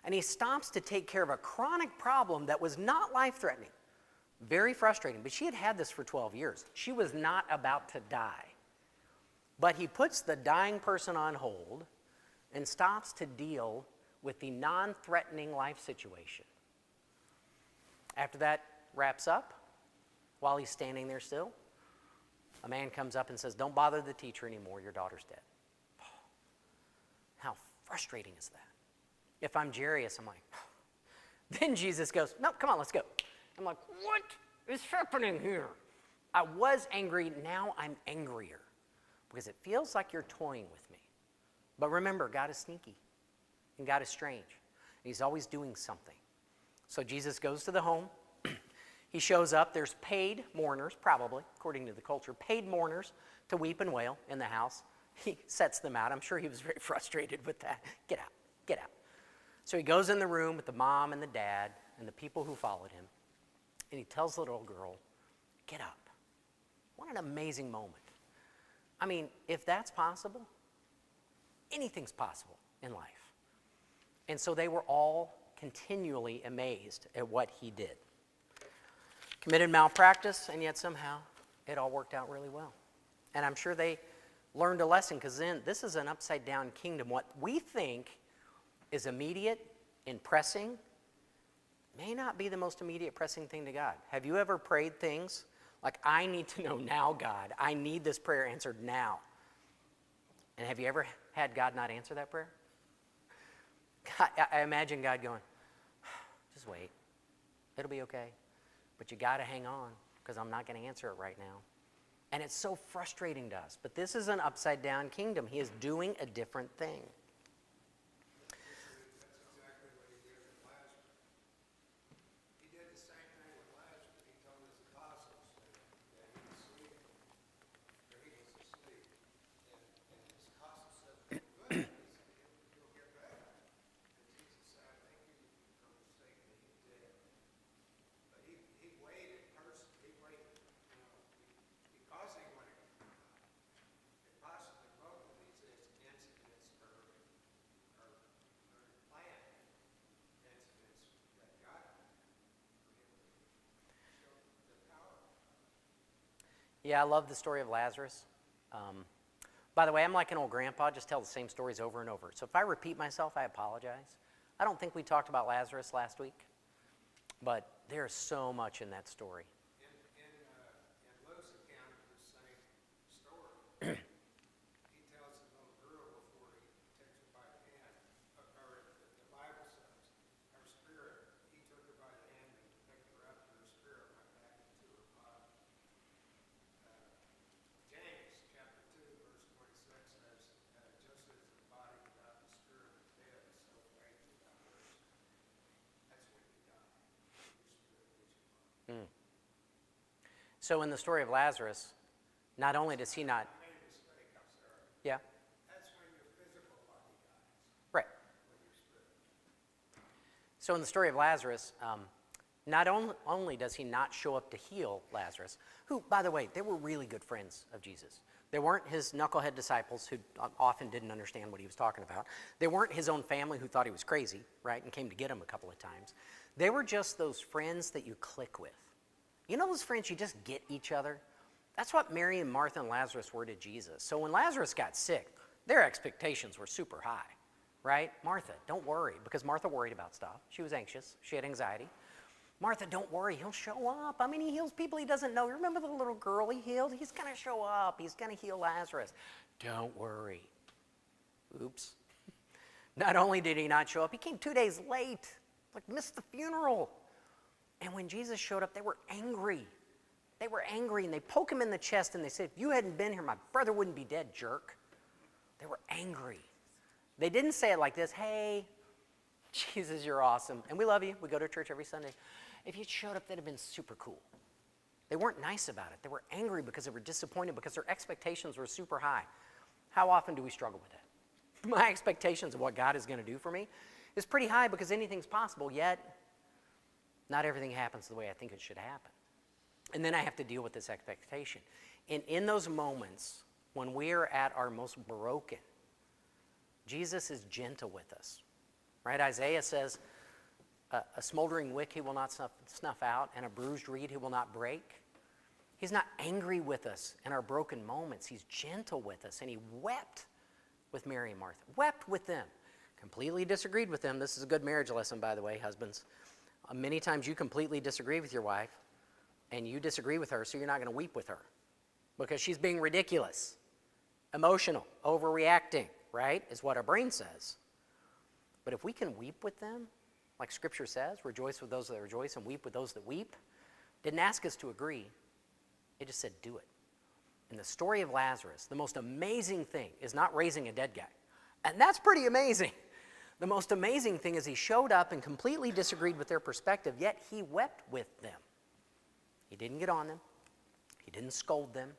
and he stops to take care of a chronic problem that was not life-threatening. Very frustrating, but she had had this for 12 years. She was not about to die. But he puts the dying person on hold and stops to deal with the non-threatening life situation. After that wraps up, while he's standing there still, a man comes up and says, don't bother the teacher anymore, your daughter's dead. How frustrating is that? If I'm Jairus, I'm like, then Jesus goes, no, come on, let's go. I'm like, what is happening here? I was angry, now I'm angrier because it feels like you're toying with me. But remember, God is sneaky and God is strange. He's always doing something. So Jesus goes to the home. He shows up. There's paid mourners, probably, according to the culture, paid mourners to weep and wail in the house. He sets them out. I'm sure he was very frustrated with that. Get out, get out. So he goes in the room with the mom and the dad and the people who followed him, and he tells the little girl, get up. What an amazing moment. I mean, if that's possible, anything's possible in life. And so they were all continually amazed at what he did. Committed malpractice, and yet somehow it all worked out really well. And I'm sure they learned a lesson, because then this is an upside-down kingdom. What we think is immediate and pressing may not be the most immediate pressing thing to God. Have you ever prayed things like, I need to know now, God. I need this prayer answered now. And have you ever had God not answer that prayer? God, I imagine God going, just wait. It'll be okay. But you got to hang on, because I'm not going to answer it right now. And it's so frustrating to us. But this is an upside-down kingdom. He is doing a different thing. That's exactly what he did with Lazarus. He did the same thing with Lazarus. He told his apostles that he was sleeping, or he was asleep. And his apostles said, good. He said, he'll get better. And Jesus said, I think you're mistaken. He's dead. But he waited personally. He waited, because he wanted to come out. And possibly both of these incidents are planned incidents that God showed the power of God. Yeah, I love the story of Lazarus. By the way, I'm like an old grandpa, just tell the same stories over and over. So if I repeat myself, I apologize. I don't think we talked about Lazarus last week, but there's so much in that story. In Luke's account of the same story, he tells the little girl before he takes her by the hand, or the Bible says, her spirit, he took her by the hand and picked her up, and her spirit went back into her body. James chapter 2, verse 26 says, just as the body without the spirit is dead, so faith without works. That's when you die. So in the story of Lazarus, not only does he not, I made a mistake, I'm sorry. yeah, That's when your physical body dies, right. when your spirit. So in the story of Lazarus, not only does he not show up to heal Lazarus, who, by the way, they were really good friends of Jesus. They weren't his knucklehead disciples who often didn't understand what he was talking about. They weren't his own family who thought he was crazy, right, and came to get him a couple of times. They were just those friends that you click with. You know those friends you just get each other? That's what Mary and Martha and Lazarus were to Jesus. So when Lazarus got sick, their expectations were super high, right? Martha, don't worry, because Martha worried about stuff. She was anxious. She had anxiety. Martha, don't worry, he'll show up. I mean, he heals people he doesn't know. Remember the little girl he healed? He's going to show up. He's going to heal Lazarus. Don't worry. Oops. Not only did he not show up, he came 2 days late. Like, missed the funeral. And when Jesus showed up, they were angry. They were angry, and they poke him in the chest, and they said, if you hadn't been here, my brother wouldn't be dead, jerk. They were angry. They didn't say it like this, hey, Jesus, you're awesome, and we love you. We go to church every Sunday. If you showed up, that'd have been super cool. They weren't nice about it. They were angry because they were disappointed because their expectations were super high. How often do we struggle with that? My expectations of what God is going to do for me is pretty high because anything's possible, yet not everything happens the way I think it should happen. And then I have to deal with this expectation. And in those moments when we are at our most broken, Jesus is gentle with us. Right? Isaiah says, a smoldering wick he will not snuff out, and a bruised reed he will not break. He's not angry with us in our broken moments. He's gentle with us, and he wept with Mary and Martha. Wept with them. Completely disagreed with them. This is a good marriage lesson, by the way, husbands. Many times you completely disagree with your wife, and you disagree with her, so you're not going to weep with her because she's being ridiculous, emotional, overreacting, right, is what our brain says. But if we can weep with them, like Scripture says, rejoice with those that rejoice and weep with those that weep, didn't ask us to agree. It just said do it. In the story of Lazarus, the most amazing thing is not raising a dead guy. And that's pretty amazing. The most amazing thing is he showed up and completely disagreed with their perspective, yet he wept with them. He didn't get on them. He didn't scold them.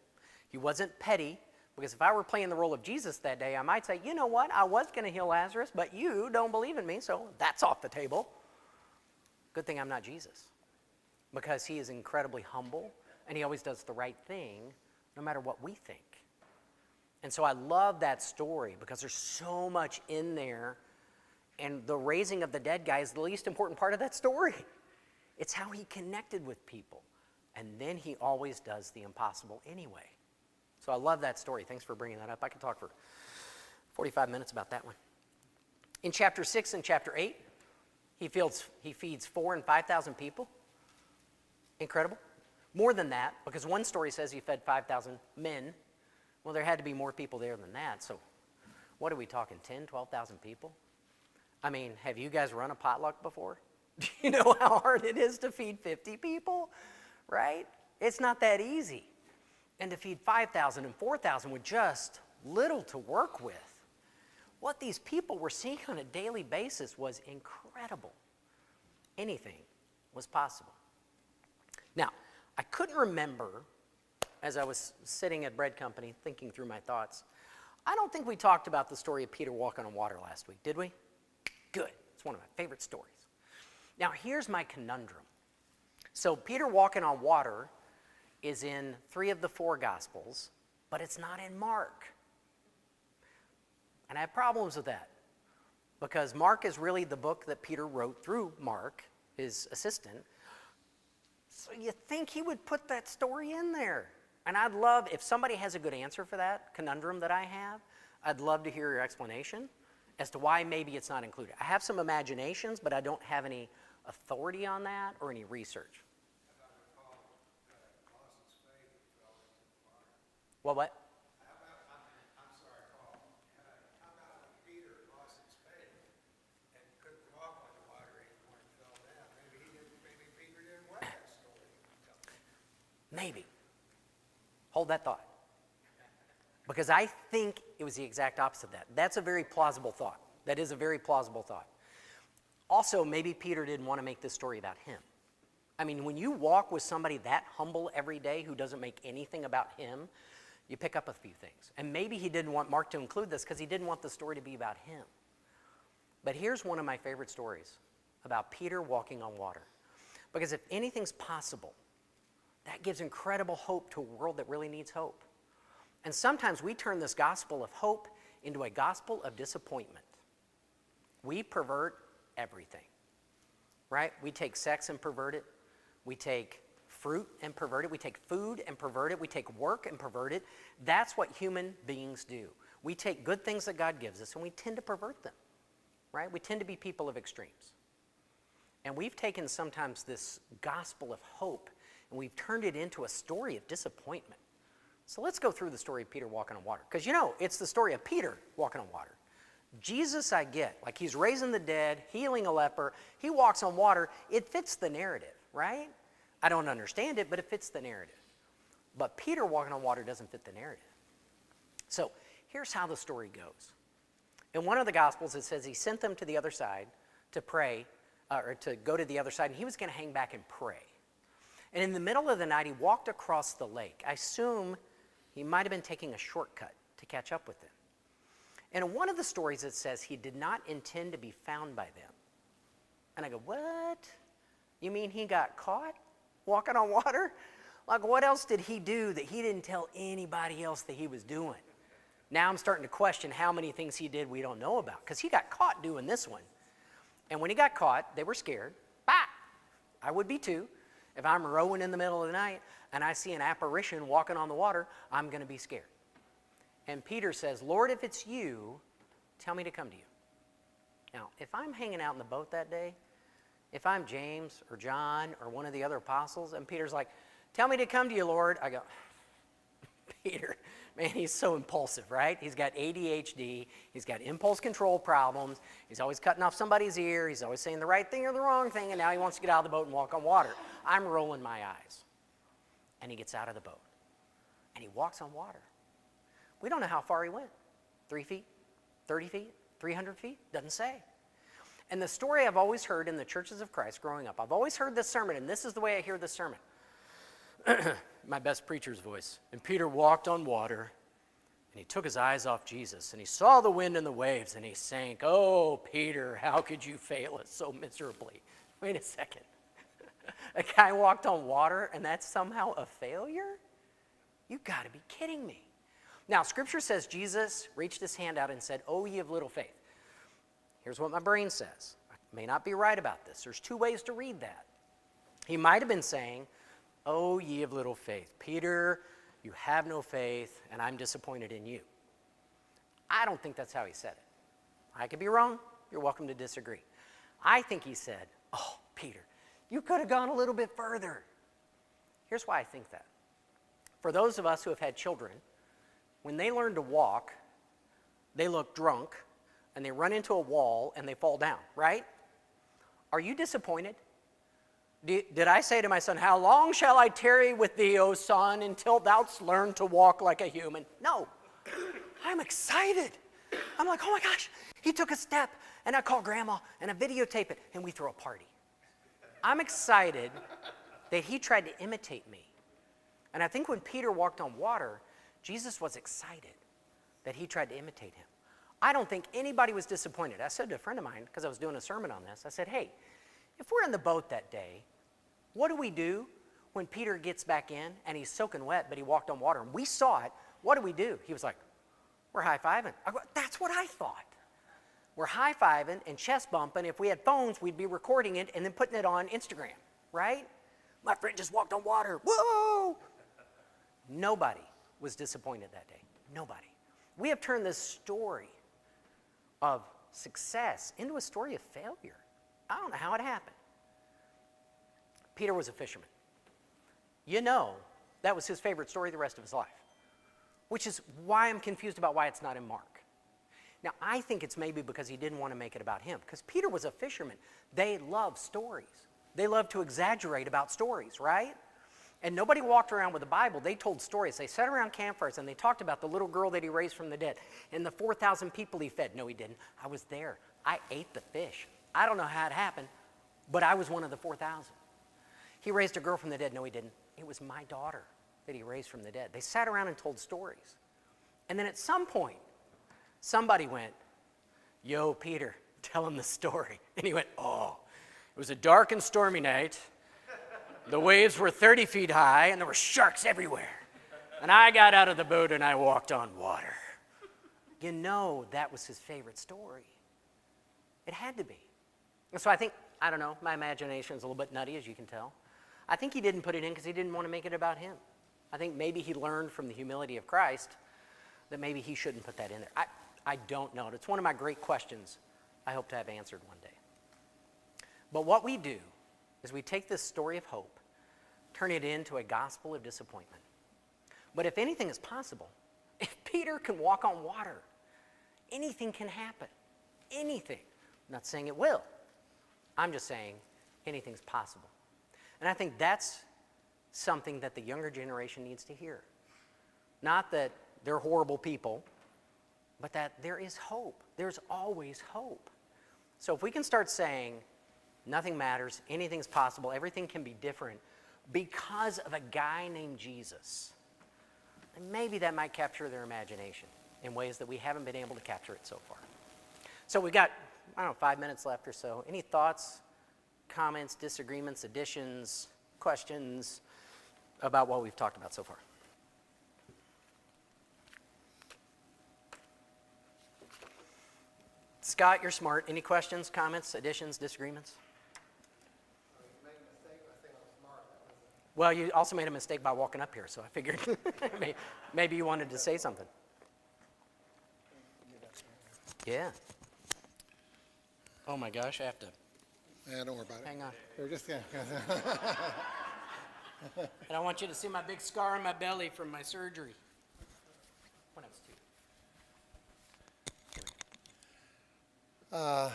He wasn't petty. Because if I were playing the role of Jesus that day, I might say, you know what, I was going to heal Lazarus, but you don't believe in me, so that's off the table. Good thing I'm not Jesus. Because he is incredibly humble, and he always does the right thing, no matter what we think. And so I love that story, because there's so much in there, and the raising of the dead guy is the least important part of that story. It's how he connected with people. And then he always does the impossible anyway. So I love that story. Thanks for bringing that up. I could talk for 45 minutes about that one. In chapter 6 and chapter 8, he feeds 4,000 and 5,000 people. Incredible. More than that, because one story says he fed 5,000 men. Well, there had to be more people there than that. So what are we talking, 10,000, 12,000 people? I mean, have you guys run a potluck before? Do you know how hard it is to feed 50 people? Right? It's not that easy. And to feed 5,000 and 4,000 with just little to work with. What these people were seeing on a daily basis was incredible. Anything was possible. Now, I couldn't remember, as I was sitting at Bread Company thinking through my thoughts, I don't think we talked about the story of Peter walking on water last week, did we? Good. It's one of my favorite stories. Now, here's my conundrum. So Peter walking on water is in 3 of the 4 Gospels, but it's not in Mark. And I have problems with that because Mark is really the book that Peter wrote through Mark, his assistant. So you think he would put that story in there. And I'd love, if somebody has a good answer for that conundrum that I have, I'd love to hear your explanation as to why maybe it's not included. I have some imaginations, but I don't have any authority on that or any research. Well, what? I'm sorry, Paul. How about when Peter lost his faith and couldn't walk on the water anymore and fell down? Maybe Peter didn't want that story. Maybe. Hold that thought. Because I think it was the exact opposite of that. That's a very plausible thought. That is a very plausible thought. Also, maybe Peter didn't want to make this story about him. I mean, when you walk with somebody that humble every day who doesn't make anything about him, you pick up a few things. And maybe he didn't want Mark to include this because he didn't want the story to be about him. But here's one of my favorite stories about Peter walking on water. Because if anything's possible, that gives incredible hope to a world that really needs hope. And sometimes we turn this gospel of hope into a gospel of disappointment. We pervert everything, right? We take sex and pervert it. We take fruit and pervert it. We take food and pervert it. We take work and pervert it. That's what human beings do. We take good things that God gives us and we tend to pervert them, right? We tend to be people of extremes. And we've taken sometimes this gospel of hope and we've turned it into a story of disappointment. So let's go through the story of Peter walking on water. Because it's the story of Peter walking on water. Jesus, I get, like he's raising the dead, healing a leper, he walks on water. It fits the narrative, right? I don't understand it, but it fits the narrative. But Peter walking on water doesn't fit the narrative. So here's how the story goes. In one of the Gospels, it says he sent them to the other side to pray, or to go to the other side, and he was going to hang back and pray. And in the middle of the night, he walked across the lake. I assume he might have been taking a shortcut to catch up with them. And in one of the stories, it says he did not intend to be found by them. And I go, what? You mean he got caught walking on water? Like, what else did he do that he didn't tell anybody else that he was doing? Now I'm starting to question how many things he did we don't know about, because he got caught doing this one. And when he got caught, they were scared. Bah! I would be too. If I'm rowing in the middle of the night and I see an apparition walking on the water, I'm going to be scared. And Peter says, Lord, if it's you, tell me to come to you. Now, if I'm hanging out in the boat that day, if I'm James or John or one of the other apostles, and Peter's like, tell me to come to you, Lord, I go, Peter, man, he's so impulsive, right? He's got ADHD. He's got impulse control problems. He's always cutting off somebody's ear. He's always saying the right thing or the wrong thing, and now he wants to get out of the boat and walk on water. I'm rolling my eyes. And he gets out of the boat, and he walks on water. We don't know how far he went. 3 feet, 30 feet, 300 feet, doesn't say. And the story I've always heard in the churches of Christ growing up, I've always heard this sermon, and this is the way I hear this sermon. My best preacher's voice. And Peter walked on water, and he took his eyes off Jesus, and he saw the wind and the waves, and he sank. Oh, Peter, how could you fail us so miserably? Wait a second. A guy walked on water, and that's somehow a failure? You've got to be kidding me. Now, Scripture says Jesus reached his hand out and said, oh, ye of little faith. Here's what my brain says. I may not be right about this. There's 2 ways to read that. He might have been saying, oh, ye of little faith. Peter, you have no faith, and I'm disappointed in you. I don't think that's how he said it. I could be wrong. You're welcome to disagree. I think he said, oh, Peter, you could have gone a little bit further. Here's why I think that. For those of us who have had children, when they learn to walk, they look drunk, and they run into a wall, and they fall down, right? Are you disappointed? Did I say to my son, how long shall I tarry with thee, O son, until thou'st learned to walk like a human? No. I'm excited. I'm like, oh my gosh, he took a step, and I call grandma, and I videotape it, and we throw a party. I'm excited that he tried to imitate me. And I think when Peter walked on water, Jesus was excited that he tried to imitate him. I don't think anybody was disappointed. I said to a friend of mine, because I was doing a sermon on this, I said, hey, if we're in the boat that day, what do we do when Peter gets back in and he's soaking wet, but he walked on water and we saw it? What do we do? He was like, we're high-fiving. I go, that's what I thought. We're high-fiving and chest bumping. If we had phones, we'd be recording it and then putting it on Instagram, right? My friend just walked on water. Whoa! Nobody was disappointed that day. Nobody. We have turned this story of success into a story of failure. I don't know how it happened. Peter was a fisherman. You know, that was his favorite story the rest of his life, which is why I'm confused about why it's not in Mark. Now, I think it's maybe because he didn't want to make it about him, because Peter was a fisherman. They love stories. They love to exaggerate about stories, right? And nobody walked around with a Bible. They told stories. They sat around campfires and they talked about the little girl that he raised from the dead and the 4,000 people he fed. No, he didn't. I was there. I ate the fish. I don't know how it happened, but I was one of the 4,000. He raised a girl from the dead. No, he didn't. It was my daughter that he raised from the dead. They sat around and told stories. And then at some point, somebody went, yo, Peter, tell him the story. And he went, oh, it was a dark and stormy night. The waves were 30 feet high, and there were sharks everywhere. And I got out of the boat, and I walked on water. You know that was his favorite story. It had to be. And so I think, I don't know, my imagination is a little bit nutty, as you can tell. I think he didn't put it in because he didn't want to make it about him. I think maybe he learned from the humility of Christ that maybe he shouldn't put that in there. I don't know. It's one of my great questions I hope to have answered one day. But what we do is we take this story of hope, turn it into a gospel of disappointment. But if anything is possible, if Peter can walk on water, anything can happen. Anything. I'm not saying it will. I'm just saying anything's possible. And I think that's something that the younger generation needs to hear. Not that they're horrible people, but that there is hope. There's always hope. So if we can start saying nothing matters, anything's possible, everything can be different because of a guy named Jesus, then maybe that might capture their imagination in ways that we haven't been able to capture it so far. So we've got, 5 minutes left or so. Any thoughts, comments, disagreements, additions, questions about what we've talked about so far? Scott, you're smart. Any questions, comments, additions, disagreements? You made a mistake by saying I'm smart. Well, you also made a mistake by walking up here, so I figured maybe you wanted to say something. Yeah. Oh my gosh, I have to Yeah, don't worry about it. hang on. We're just gonna. And I want you to see my big scar on my belly from my surgery. When I was 2.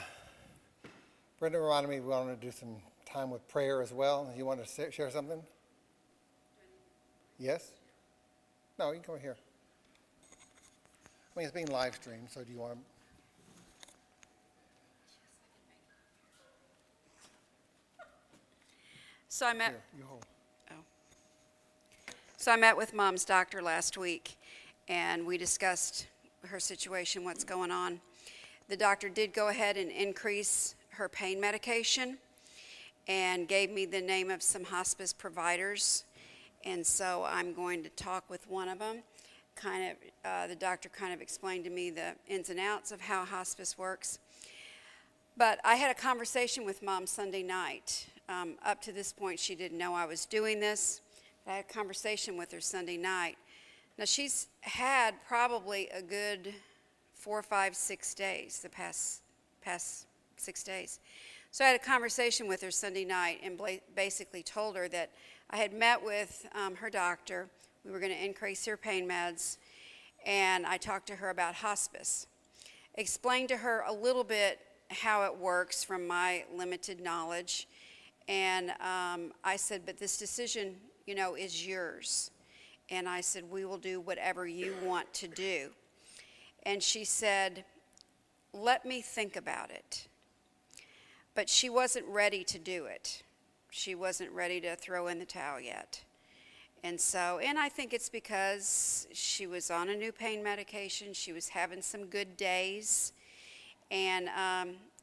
Brenda reminded me we wanted to do some time with prayer as well. You want to share something? Yes? No, you can come here. I mean, it's being live streamed, so do you want to? So I met. Here, you hold. So I met with Mom's doctor last week, and we discussed her situation, what's going on. The doctor did go ahead and increase her pain medication and gave me the name of some hospice providers. And so I'm going to talk with one of them. The doctor kind of explained to me the ins and outs of how hospice works. But I had a conversation with Mom Sunday night. Up to this point, she didn't know I was doing this. I had a conversation with her Sunday night. Now, she's had probably a good 4, 5, 6 days, the past 6 days. So I had a conversation with her Sunday night and basically told her that I had met with her doctor. We were going to increase her pain meds, and I talked to her about hospice. Explained to her a little bit how it works from my limited knowledge. And I said, but this decision, is yours. And I said, we will do whatever you want to do. And she said, let me think about it. But she wasn't ready to do it. She wasn't ready to throw in the towel yet. And I think it's because she was on a new pain medication. She was having some good days. And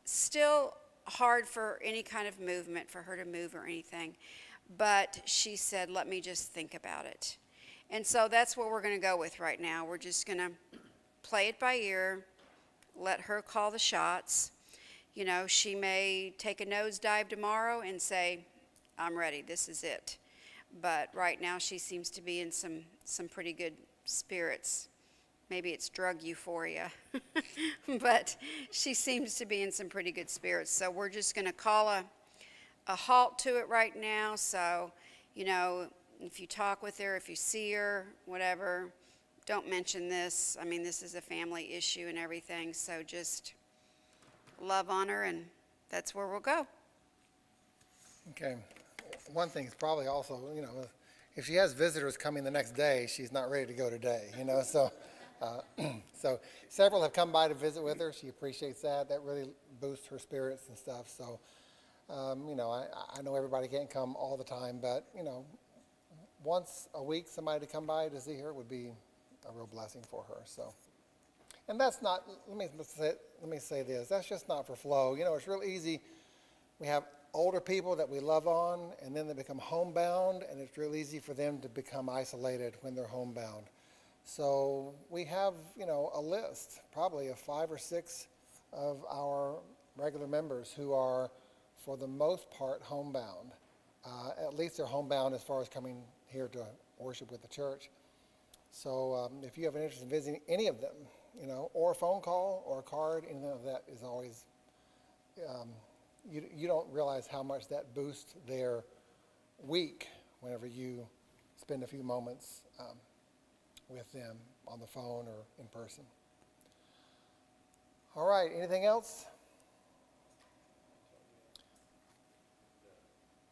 still hard for any kind of movement, for her to move or anything. But she said, let me just think about it. And so that's what we're going to go with right now. We're just going to play it by ear, let her call the shots. She may take a nosedive tomorrow and say, I'm ready, this is it. But right now she seems to be in some pretty good spirits. Maybe it's drug euphoria, but she seems to be in some pretty good spirits. So we're just going to call a halt to it right now. So, if you talk with her, if you see her, whatever, don't mention this. I mean, this is a family issue and everything. So just love on her, and that's where we'll go. Okay. One thing is probably also, if she has visitors coming the next day, she's not ready to go today, so. So several have come by to visit with her. She appreciates that. That really boosts her spirits and stuff. So I know everybody can't come all the time, but, once a week, somebody to come by to see her would be a real blessing for her, so. And that's not, let me say this, that's just not for Flo. It's real easy. We have older people that we love on, and then they become homebound, and it's real easy for them to become isolated when they're homebound. So we have, a list, probably of 5 or 6 of our regular members who are, for the most part, homebound. At least they're homebound as far as coming here to worship with the church. So if you have an interest in visiting any of them, or a phone call or a card, anything of that is always, you don't realize how much that boosts their week whenever you spend a few moments with them on the phone or in person. All right, anything else?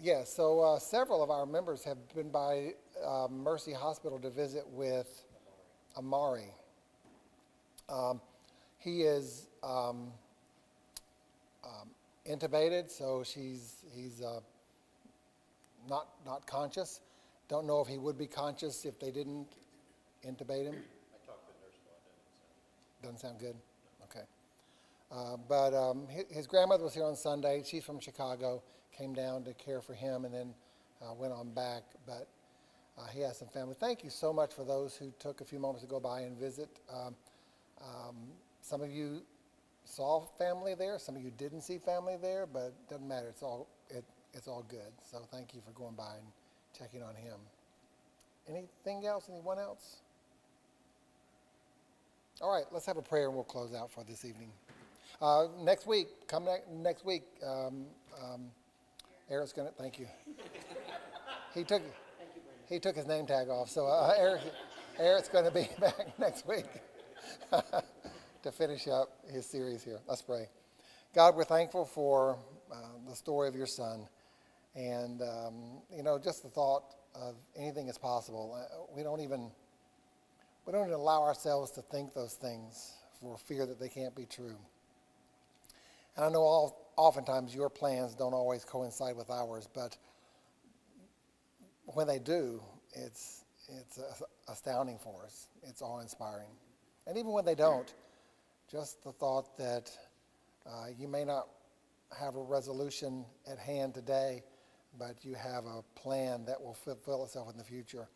Yes, so several of our members have been by Mercy Hospital to visit with Amari. He is intubated, so he's not conscious. Don't know if he would be conscious if they didn't intubate him. I talked to the nurse, though, it Doesn't sound good? Okay. But his grandmother was here on Sunday. She's from Chicago, came down to care for him and then went on back. But he has some family. Thank you so much for those who took a few moments to go by and visit. Some of you saw family there. Some of you didn't see family there, but it doesn't matter. It's all good. So thank you for going by and checking on him. Anything else? Anyone else? All right, let's have a prayer and we'll close out for this evening. Next week, Eric's going to, thank you. He took his name tag off, so Eric's going to be back next week to finish up his series here. Let's pray. God, we're thankful for the story of your son, and just the thought of anything is possible. We don't even allow ourselves to think those things for fear that they can't be true. And I know oftentimes your plans don't always coincide with ours, but when they do, it's astounding for us. It's awe-inspiring. And even when they don't, just the thought that you may not have a resolution at hand today, but you have a plan that will fulfill itself in the future.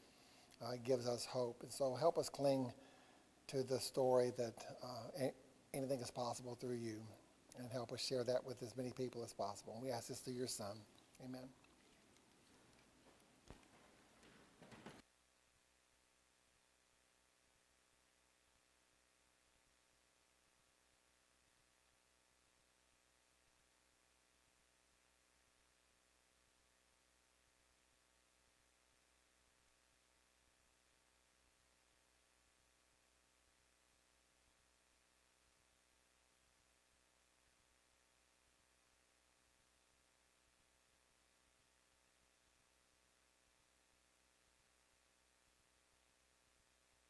Gives us hope. And so help us cling to the story that anything is possible through you, and help us share that with as many people as possible. And we ask this through your son. Amen.